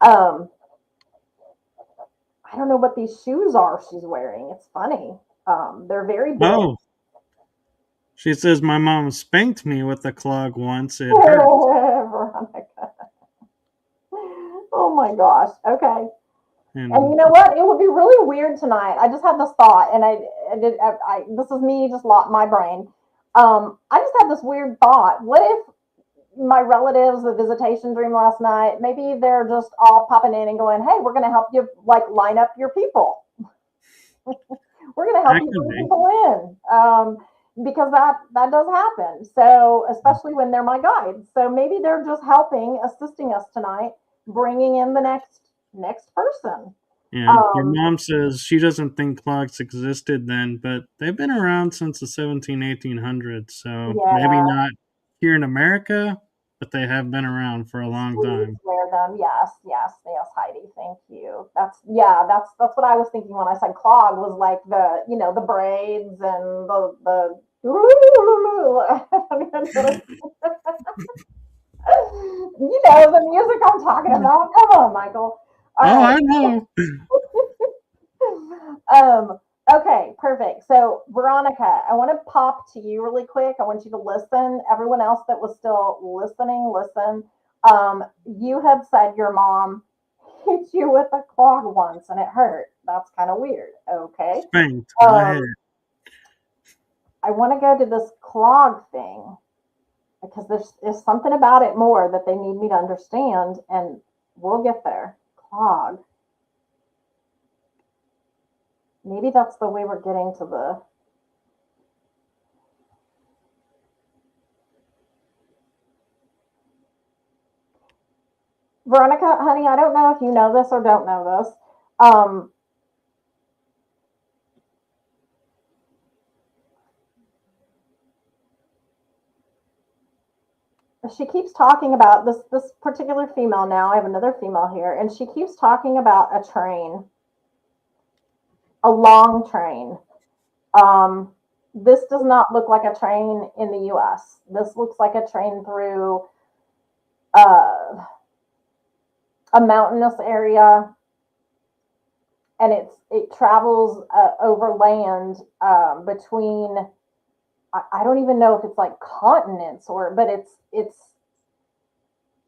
um, I don't know what these shoes are she's wearing. It's funny. They're very big. Oh, she says my mom spanked me with a clog once. It hurt. Veronica. Oh my gosh. Okay. And you And know what? It would be really weird tonight. I just had this thought, and this is me just locked my brain. I just had this weird thought. What if my relatives, the visitation dream last night, maybe they're just all popping in and going, "Hey, we're going to help you like line up your people. We're going to help that you could bring be. people in." Because that does happen. So especially when they're my guides. So maybe they're just helping, assisting us tonight, bringing in the next person. Yeah, your Um, mom says she doesn't think clocks existed then, but they've been around since the 1800s, so maybe yeah, not here in America, but they have been around for a long please time. wear them. Yes, Heidi. Thank you. That's what I was thinking when I said clog was like the braids and the the music I'm talking about. Come on, Michael. All Oh, right. I know. um, okay, perfect. So, Veronica, I want to pop to you really quick. I want you to listen. Everyone else that was still listening, listen. You have said your mom hit you with a clog once and it hurt. That's kind of weird. Okay. Spanked my Um, head. I want to go to this clog thing because there's something about it more that they need me to understand, and we'll get there. Clog. Maybe that's the way we're getting to the. Veronica, honey, I don't know if you know this or don't know this. She keeps talking about this particular female now. I have another female here, and she keeps talking about a train, a long train. Um, this does not look like a train in the U.S. This looks like a train through uh, a mountainous area, and it travels over land between. I don't even know if it's like continents but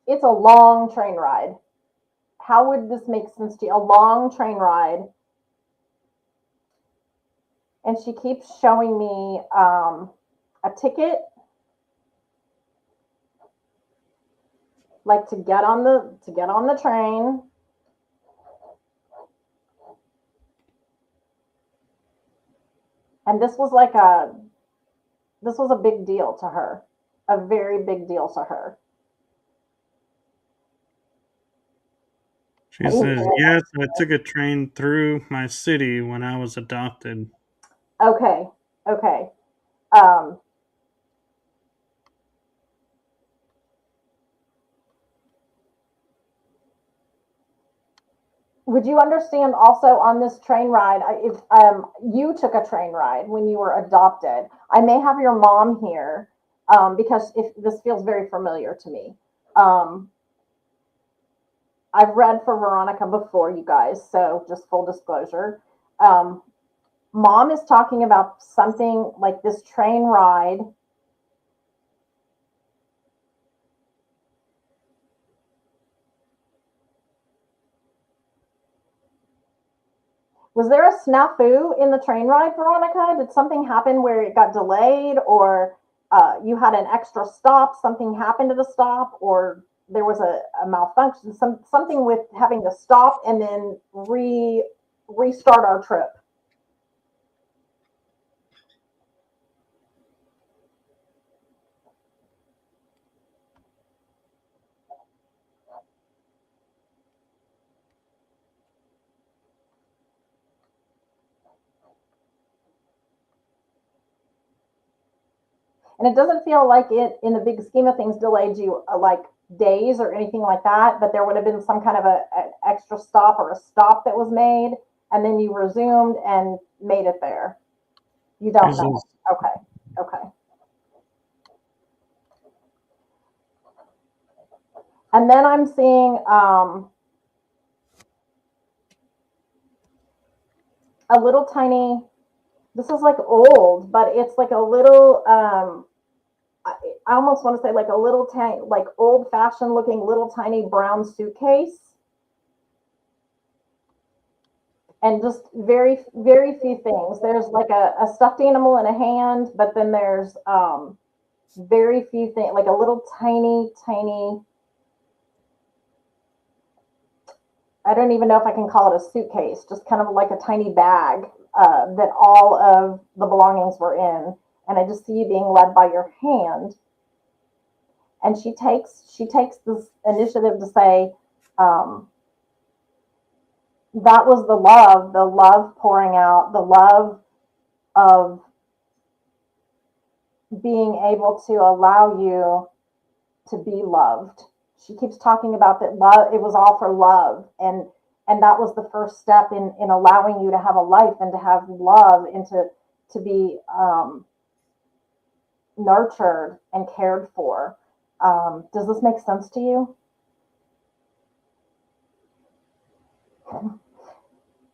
it's a long train ride. How would this make sense to you? A long train ride. And she keeps showing me a ticket, like to get on the train. And this was a big deal to her. a very big deal to her. She says, yes, I took a train through my city when I was adopted. Okay. Okay. Um, would you understand also on this train ride, if you took a train ride when you were adopted, I may have your mom here because if this feels very familiar to me. Um, I've read for Veronica before, you guys, so just full disclosure. Um, Mom is talking about something like this train ride. Was there a snafu in the train ride, Veronica? Did something happen where it got delayed, or you had an extra stop? Something happened to the stop, or there was a malfunction? Something with having to stop and then restart our trip. And it doesn't feel like it, in the big scheme of things, delayed you like days or anything like that. But there would have been some kind of an extra stop or a stop that was made, and then you resumed and made it there. You don't know. Okay. Okay. And then I'm seeing a little tiny. This is like old, but it's like a little. I almost want to say like a little tiny, like old fashioned looking little tiny brown suitcase. And just very few things. There's like a stuffed animal in a hand, but then there's very few things, like a little tiny. I don't even know if I can call it a suitcase, just kind of like a tiny bag that all of the belongings were in. And I just see you being led by your hand. And she takes this initiative to say, that was the love pouring out, the love of being able to allow you to be loved. She keeps talking about that love, it was all for love. And that was the first step in allowing you to have a life and to have love and to be nurtured and cared for. Does this make sense to you?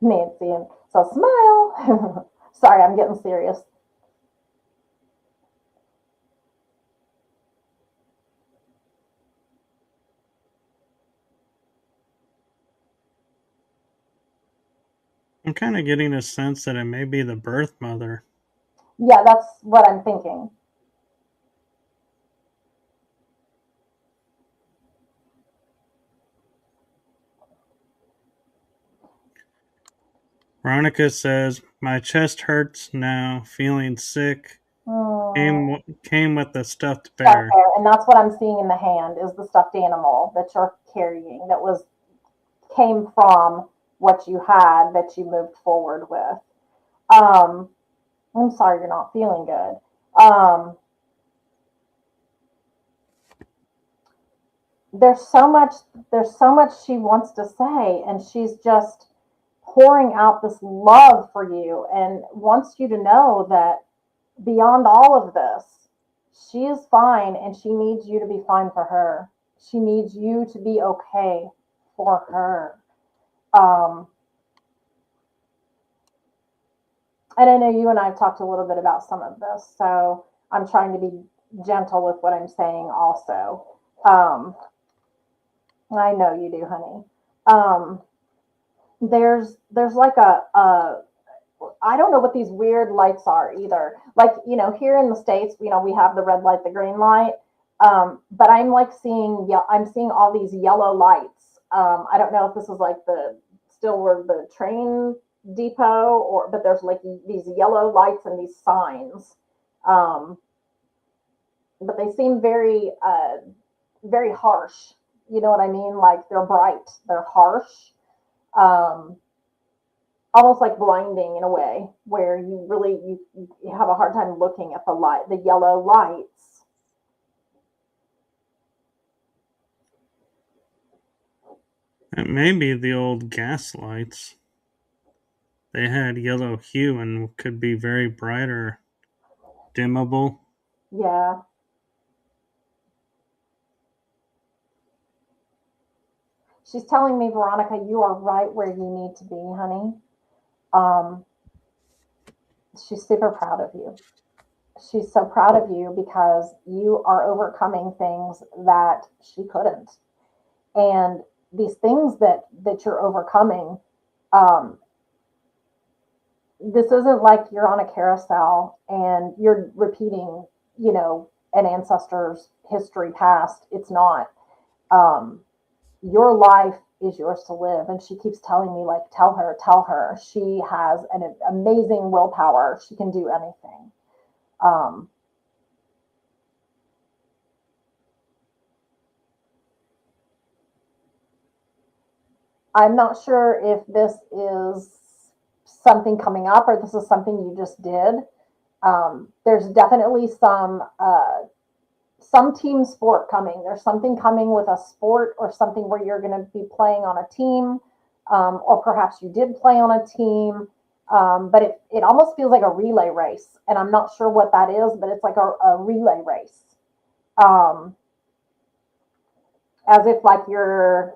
Nancy, and so smile. Sorry, I'm getting serious. I'm kind of getting a sense that it may be the birth mother. Yeah, that's what I'm thinking. Veronica says, my chest hurts now, feeling sick. Mm, Came with the stuffed stuffed bear. bear, and that's what I'm seeing in the hand is the stuffed animal that you're carrying that was came from what you had that you moved forward with. Um, I'm sorry you're not feeling good. There's so much there's so much she wants to say, and she's just pouring out this love for you and wants you to know that beyond all of this, she is fine and she needs you to be fine for her. She needs you to be okay for her. Um, and I know you and I have talked a little bit about some of this, so I'm trying to be gentle with what I'm saying also. I know you do, honey. There's like a I don't know what these weird lights are either. Like, here in the States, we have the red light, the green light. But I'm like I'm seeing all these yellow lights. I don't know if this is like still where the train depot but there's like these yellow lights and these signs. Um, but they seem very, very harsh. You know what I mean? Like they're bright, they're harsh, um, almost like blinding in a way, where you really you have a hard time looking at the light, the yellow lights. It may be the old gas lights. They had yellow hue and could be very bright or dimmable. Yeah. She's telling me, Veronica, you are right where you need to be, honey. Um, she's super proud of you. She's so proud of you because you are overcoming things that she couldn't. And these things that you're overcoming, um, this isn't like you're on a carousel and you're repeating, an ancestor's history past. It's not. Um, your life is yours to live. And she keeps telling me, like, tell her. She has an amazing willpower. She can do anything. Um, I'm not sure if this is something coming up or this is something you just did. There's definitely some team sport coming. There's something coming with a sport or something where you're going to be playing on a team, or perhaps you did play on a team. But it almost feels like a relay race, and I'm not sure what that is, but it's like a relay race, as if like you're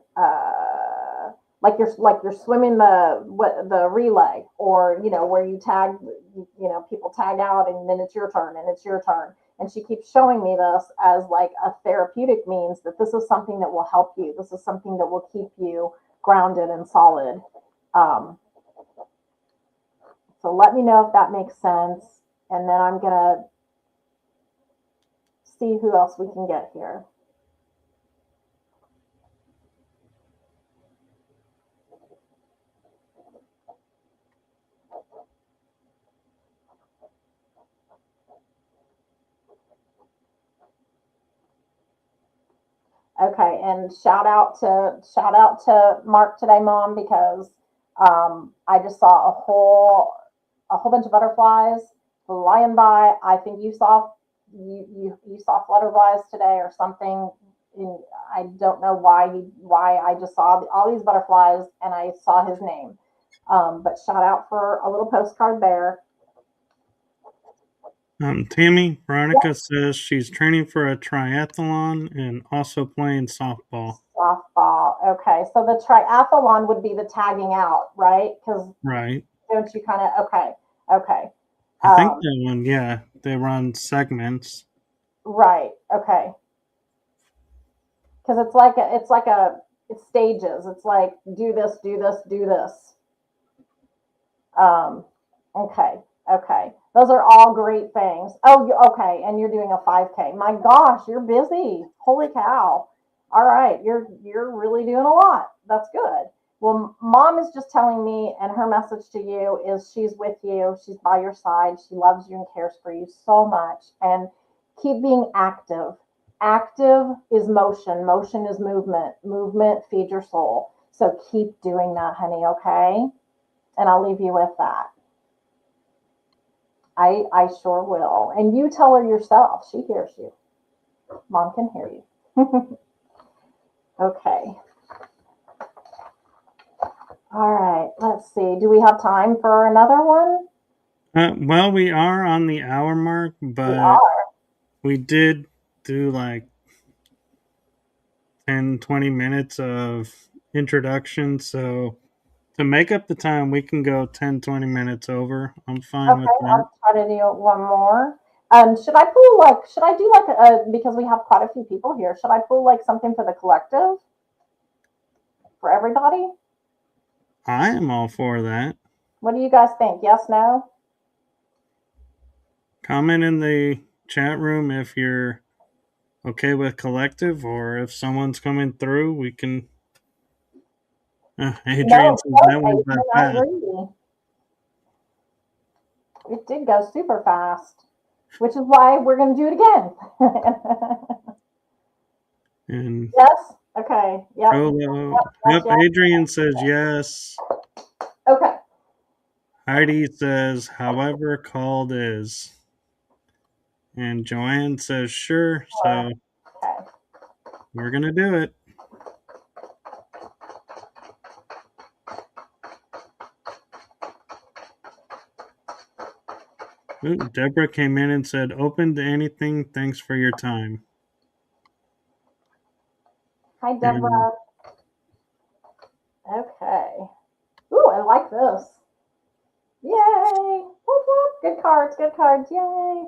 swimming the relay, or where you tag, people tag out and then it's your turn and it's your turn. And she keeps showing me this as like a therapeutic means that this is something that will help you. This is something that will keep you grounded and solid. Um, so let me know if that makes sense. And then I'm going to see who else we can get here. Okay, and shout out to Mark today, Mom, because I just saw a whole bunch of butterflies flying by. I think you saw butterflies today or something. I don't know why I just saw all these butterflies and I saw his name. But shout out for a little postcard there. Tammy, Veronica Yep. says she's training for a triathlon and also playing softball. Softball. Okay, so the triathlon would be the tagging out, right? Because Right. don't you kind of, okay. I think Um, that one, yeah, they run segments. right, okay. Because it's stages. It's like do this, do this, do this. Um, okay, okay. Those are all great things. Oh, okay, and you're doing a 5K. My gosh, you're busy. Holy cow. All right, you're really doing a lot. That's good. Well, Mom is just telling me, and her message to you is she's with you. She's by your side. She loves you and cares for you so much. And keep being active. Active is motion. Motion is movement. Movement feeds your soul. So keep doing that, honey, okay? And I'll leave you with that. I sure will. And you tell her yourself. She hears you. Mom can hear you. Okay. All right. Let's see. Do we have time for another one? Well, we are on the hour mark, We but are. we did do like 10, 20 minutes of introduction. So to make up the time, we can go 10, 20 minutes over. I'm fine with Okay. that. I'll try to do one more. Should I do like because we have quite a few people here, should I pull like something for the collective for everybody? I am all for that. What do you guys think? Yes, no? Comment in the chat room if you're okay with collective, or if someone's coming through, we can. Adrian No, says that no, went by Adrian, I fast. agree. It did go super fast. which is why we're going to do it again. And Yes? Okay. Yep. Cholo. Yes, Yep, yes. Adrian says yes. Okay. Heidi says, however called is. And Joanne says, sure. So Okay. we're going to do it. Ooh, Deborah came in and said, open to anything. Thanks for your time. Hi, And Deborah. Okay. Ooh, I like this. Yay. Whoop, whoop. Good cards. Good cards. Yay.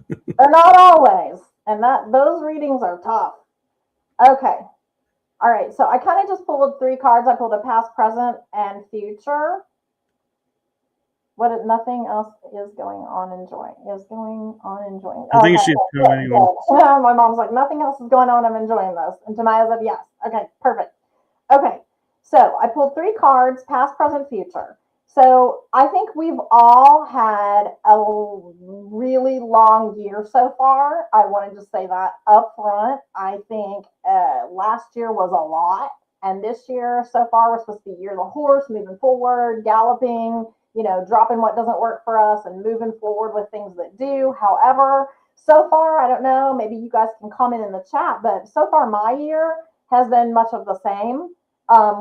They're not always. And those readings are tough. Okay. All right. So I kind of just pulled 3 cards. I pulled a past, present, and future. Nothing else is going on enjoying. I think Okay, she's good, showing them. good. My mom's like, nothing else is going on. I'm enjoying this. And Tamaya said, yes. Okay, perfect. Okay, so I pulled 3 cards, past, present, future. So I think we've all had a really long year so far. I want to just say that up front. I think last year was a lot. And this year so far, we're supposed to be year of the horse, moving forward, galloping, dropping what doesn't work for us and moving forward with things that do. However, so far, I don't know, maybe you guys can comment in the chat, but so far my year has been much of the same.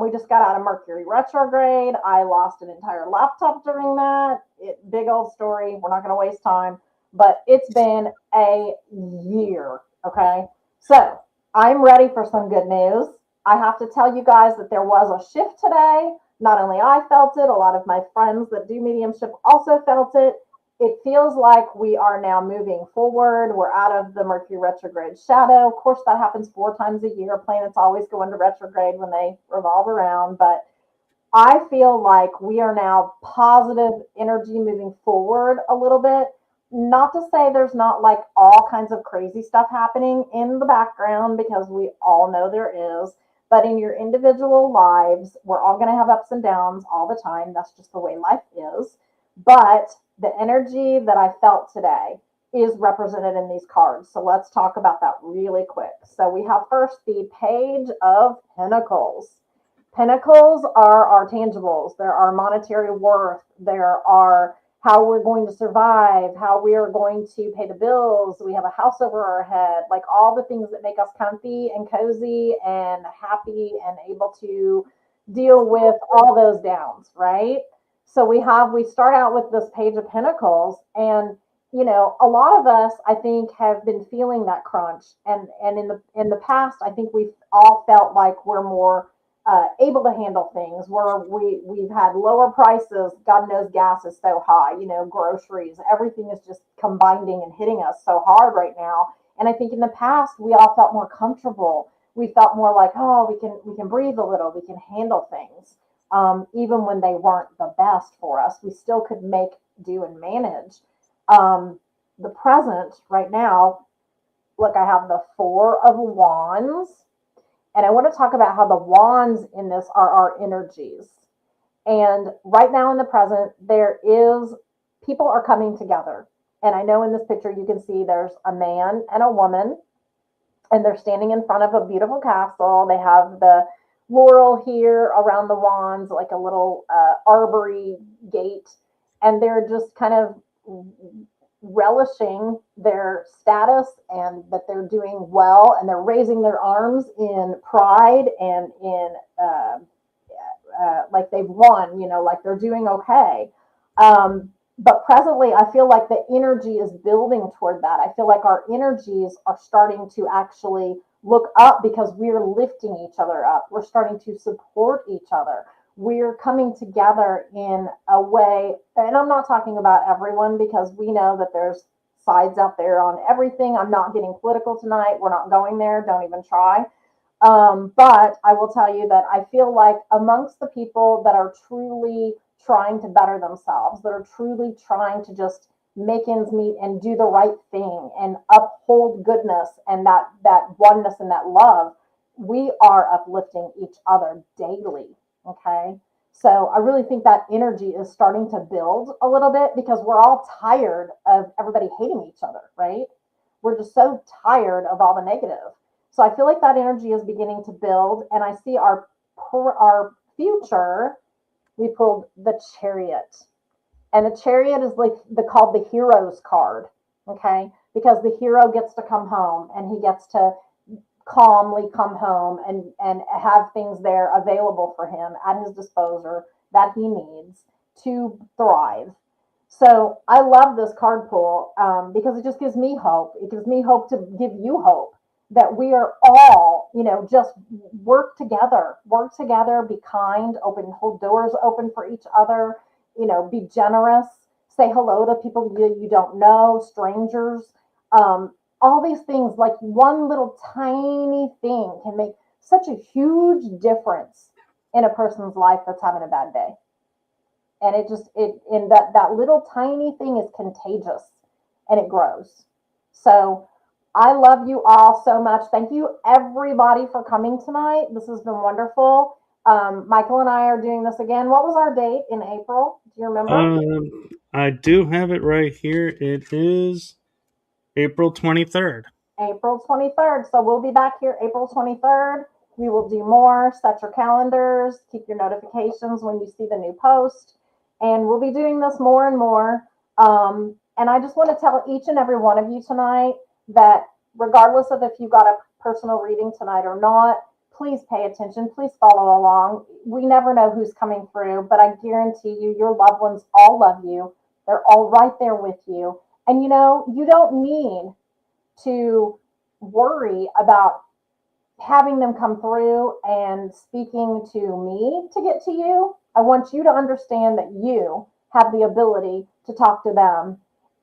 We just got out of Mercury retrograde. I lost an entire laptop during that. Big old story. We're not going to waste time, but it's been a year. Okay. So I'm ready for some good news. I have to tell you guys that there was a shift today. Not only I felt it, a lot of my friends that do mediumship also felt it. It feels like we are now moving forward. We're out of the Mercury retrograde shadow. Of course, that happens 4 times a year. Planets always go into retrograde when they revolve around. But I feel like we are now positive energy moving forward a little bit. Not to say there's not like all kinds of crazy stuff happening in the background, because we all know there is. But in your individual lives, we're all going to have ups and downs all the time. That's just the way life is. But the energy that I felt today is represented in these cards. So let's talk about that really quick. So we have first the Page of Pentacles. Pentacles are our tangibles. There are monetary worth. There are how we're going to survive, how we are going to pay the bills. We have a house over our head, like all the things that make us comfy and cozy and happy and able to deal with all those downs, right? So we start out with this Page of Pentacles, and a lot of us, I think, have been feeling that crunch, and in the past, I think we've all felt like we're more able to handle things, where we've had lower prices. God knows gas is so high, groceries, everything is just combining and hitting us so hard right now. And I think in the past we all felt more comfortable. We felt more like, oh, we can breathe a little, we can handle things. Even when they weren't the best for us, we still could make do and manage. The present right now, look, I have the Four of Wands, and I want to talk about how the wands in this are our energies. And right now in the present, people are coming together. And I know in this picture you can see there's a man and a woman, and they're standing in front of a beautiful castle. They have the laurel here around the wands, like a little arbory gate. And they're just kind of relishing their status and that they're doing well, and they're raising their arms in pride and in like they've won, like they're doing okay. But presently, I feel like the energy is building toward that. I feel like our energies are starting to actually look up, because we're lifting each other up. We're starting to support each other. We're coming together in a way, and I'm not talking about everyone, because we know that there's sides out there on everything. I'm not getting political tonight. We're not going there. Don't even try. But I will tell you that I feel like amongst the people that are truly trying to better themselves, that are truly trying to just make ends meet and do the right thing and uphold goodness and that oneness and that love, we are uplifting each other daily. Okay. So I really think that energy is starting to build a little bit because we're all tired of everybody hating each other, right? We're just so tired of all the negative. So I feel like that energy is beginning to build, and I see our future. We pulled the Chariot, and the Chariot is like called the Hero's card, okay? Because the hero gets to come home and he gets to calmly come home and have things there available for him at his disposal that he needs to thrive. So I love this card pull because it just gives me hope. It gives me hope to give you hope that we are all, just work together, be kind, hold doors open for each other, be generous, say hello to people you don't know, strangers. All these things, like one little tiny thing can make such a huge difference in a person's life that's having a bad day. And that little tiny thing is contagious and it grows. So I love you all so much. Thank you everybody for coming tonight. This has been wonderful. Michael and I are doing this again. What was our date in April? Do you remember? I do have it right here. It is April 23rd. April 23rd. So we'll be back here April 23rd. We will do more. Set your calendars. Keep your notifications when you see the new post. And we'll be doing this more and more. And I just want to tell each and every one of you tonight that regardless of if you got a personal reading tonight or not, please pay attention. Please follow along. We never know who's coming through, but I guarantee you, your loved ones all love you. They're all right there with you. And you don't need to worry about having them come through and speaking to me to get to you. I want you to understand that you have the ability to talk to them,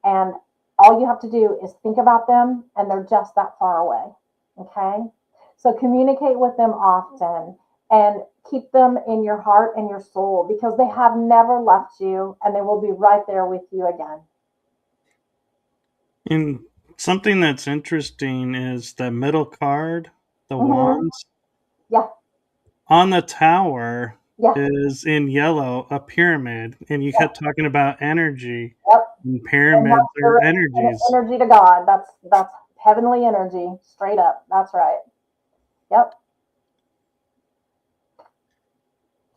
and all you have to do is think about them, and they're just that far away. Okay? So communicate with them often and keep them in your heart and your soul because they have never left you and they will be right there with you again. And something that's interesting is the middle card, the Mm-hmm. wands. Yeah. On the tower Yeah. is in yellow a pyramid, and you Yeah. kept talking about energy, Yep. and And pyramids that's are direct energies. energy to God. That's heavenly energy, straight up. That's right. Yep.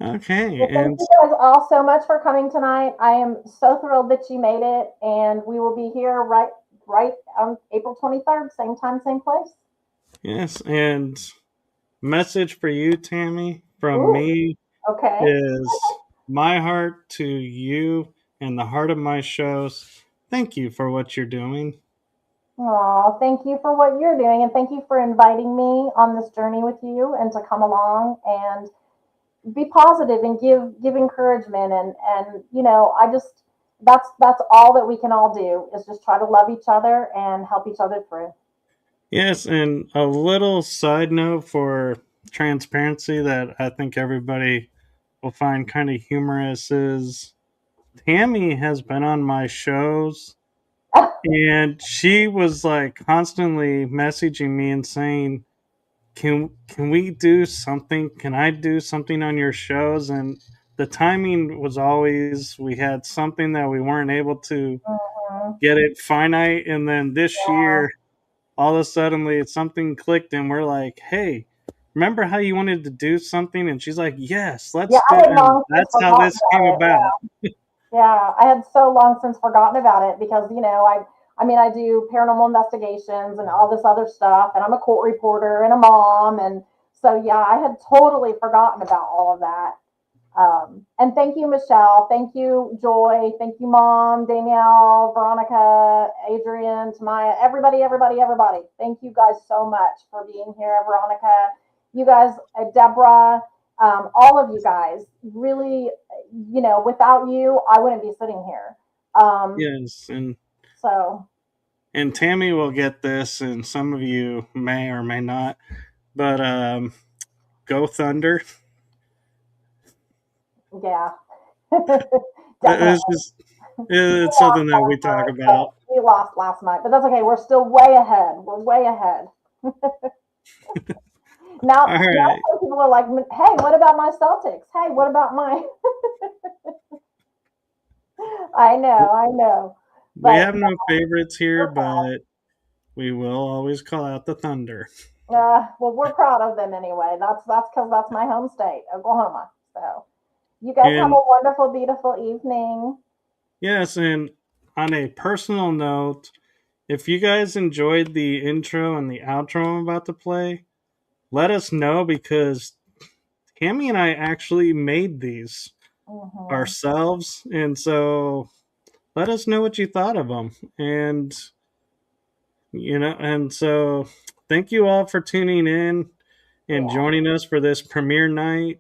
Okay, Well, thank and you guys all so much for coming tonight. I am so thrilled that you made it, and we will be here right on April 23rd, same time, same place. yes, and message for you, Tammy, from Ooh, me okay. is my heart to you and the heart of my shows. Thank you for what you're doing. Oh, thank you for what you're doing, and thank you for inviting me on this journey with you, and to come along and be positive and give encouragement, and I just that's all that we can all do is just try to love each other and help each other through. Yes, and a little side note for transparency that I think everybody will find kind of humorous is Tammy has been on my shows, and she was like constantly messaging me and saying, can we do something? Can I do something on your shows?" And the timing was always we had something that we weren't able to Mhm. get it finite, and then this year all of a sudden something clicked, and we're like, "Hey, remember how you wanted to do something?" And she's like, "Yes, Yeah, let's I do it." had And long since that's how forgotten this came about it. about. Yeah, I had so long since forgotten about it because I mean I do paranormal investigations and all this other stuff, and I'm a court reporter and a mom, and so yeah, I had totally forgotten about all of that. And thank you, Michelle. Thank you, Joy. Thank you, Mom, Danielle, Veronica, Adrian, Tamaya, everybody. Thank you guys so much for being here, Veronica. You guys, Deborah, all of you guys. Really, without you, I wouldn't be sitting here. Um, Yes, so and Tammy will get this, and some of you may or may not. But go Thunder! yeah, It's definitely. just it's something that we talk about. We lost last night, but that's okay. We're still way ahead. We're way ahead. Now, All right. some people are like, hey, what about my Celtics? Hey, what about my? I know. We But have no favorites here, but we will always call out the Thunder. well, we're proud of them anyway. That's because that's my home state, Oklahoma. So you guys have And a wonderful, beautiful evening. yes, and on a personal note, if you guys enjoyed the intro and the outro I'm about to play, let us know because Tammy and I actually made these Hmm. ourselves. And so let us know what you thought of them. And so thank you all for tuning in and Yeah. joining us for this premiere night.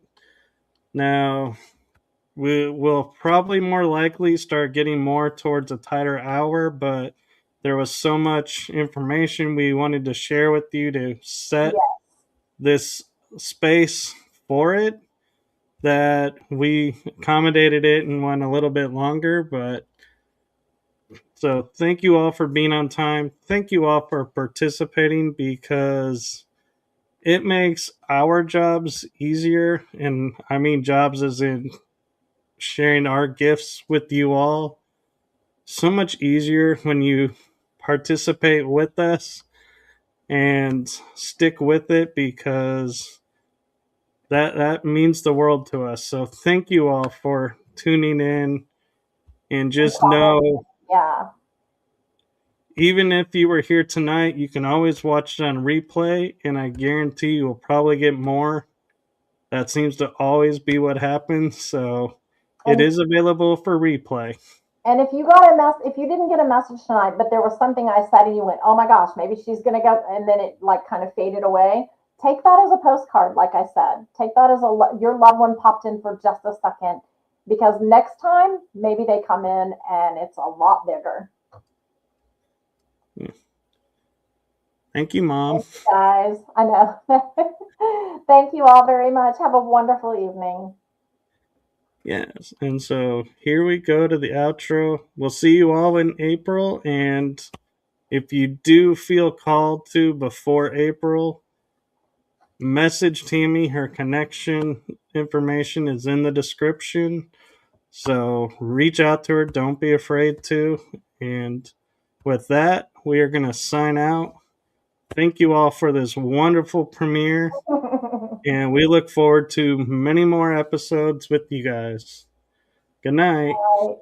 Now, we will probably more likely start getting more towards a tighter hour, but there was so much information we wanted to share with you to set Yeah. this space for it that we accommodated it and went a little bit longer. But so thank you all for being on time. Thank you all for participating because it makes our jobs easier. And I mean jobs as in sharing our gifts with you all so much easier when you participate with us and stick with it because that means the world to us. So thank you all for tuning in and And just comment. know Yeah. even if you were here tonight, you can always watch it on replay and I guarantee you will probably get more. That seems to always be what happens. So it And is available for replay. And if you got a if you didn't get a message tonight, but there was something I said and you went, "Oh my gosh, maybe she's gonna go," and then it like kind of faded away. Take that as a postcard, like I said. Take that as your loved one popped in for just a second, because next time maybe they come in and it's a lot bigger. Thank you, Mom. Guys, I know. Thank you all very much. Have a wonderful evening. Yes. And so here we go to the outro. We'll see you all in April. And if you do feel called to before April, message Tammy. Her connection information is in the description. So reach out to her. Don't be afraid to. And with that, we are going to sign out. Thank you all for this wonderful premiere. And we look forward to many more episodes with you guys. Good night. Bye.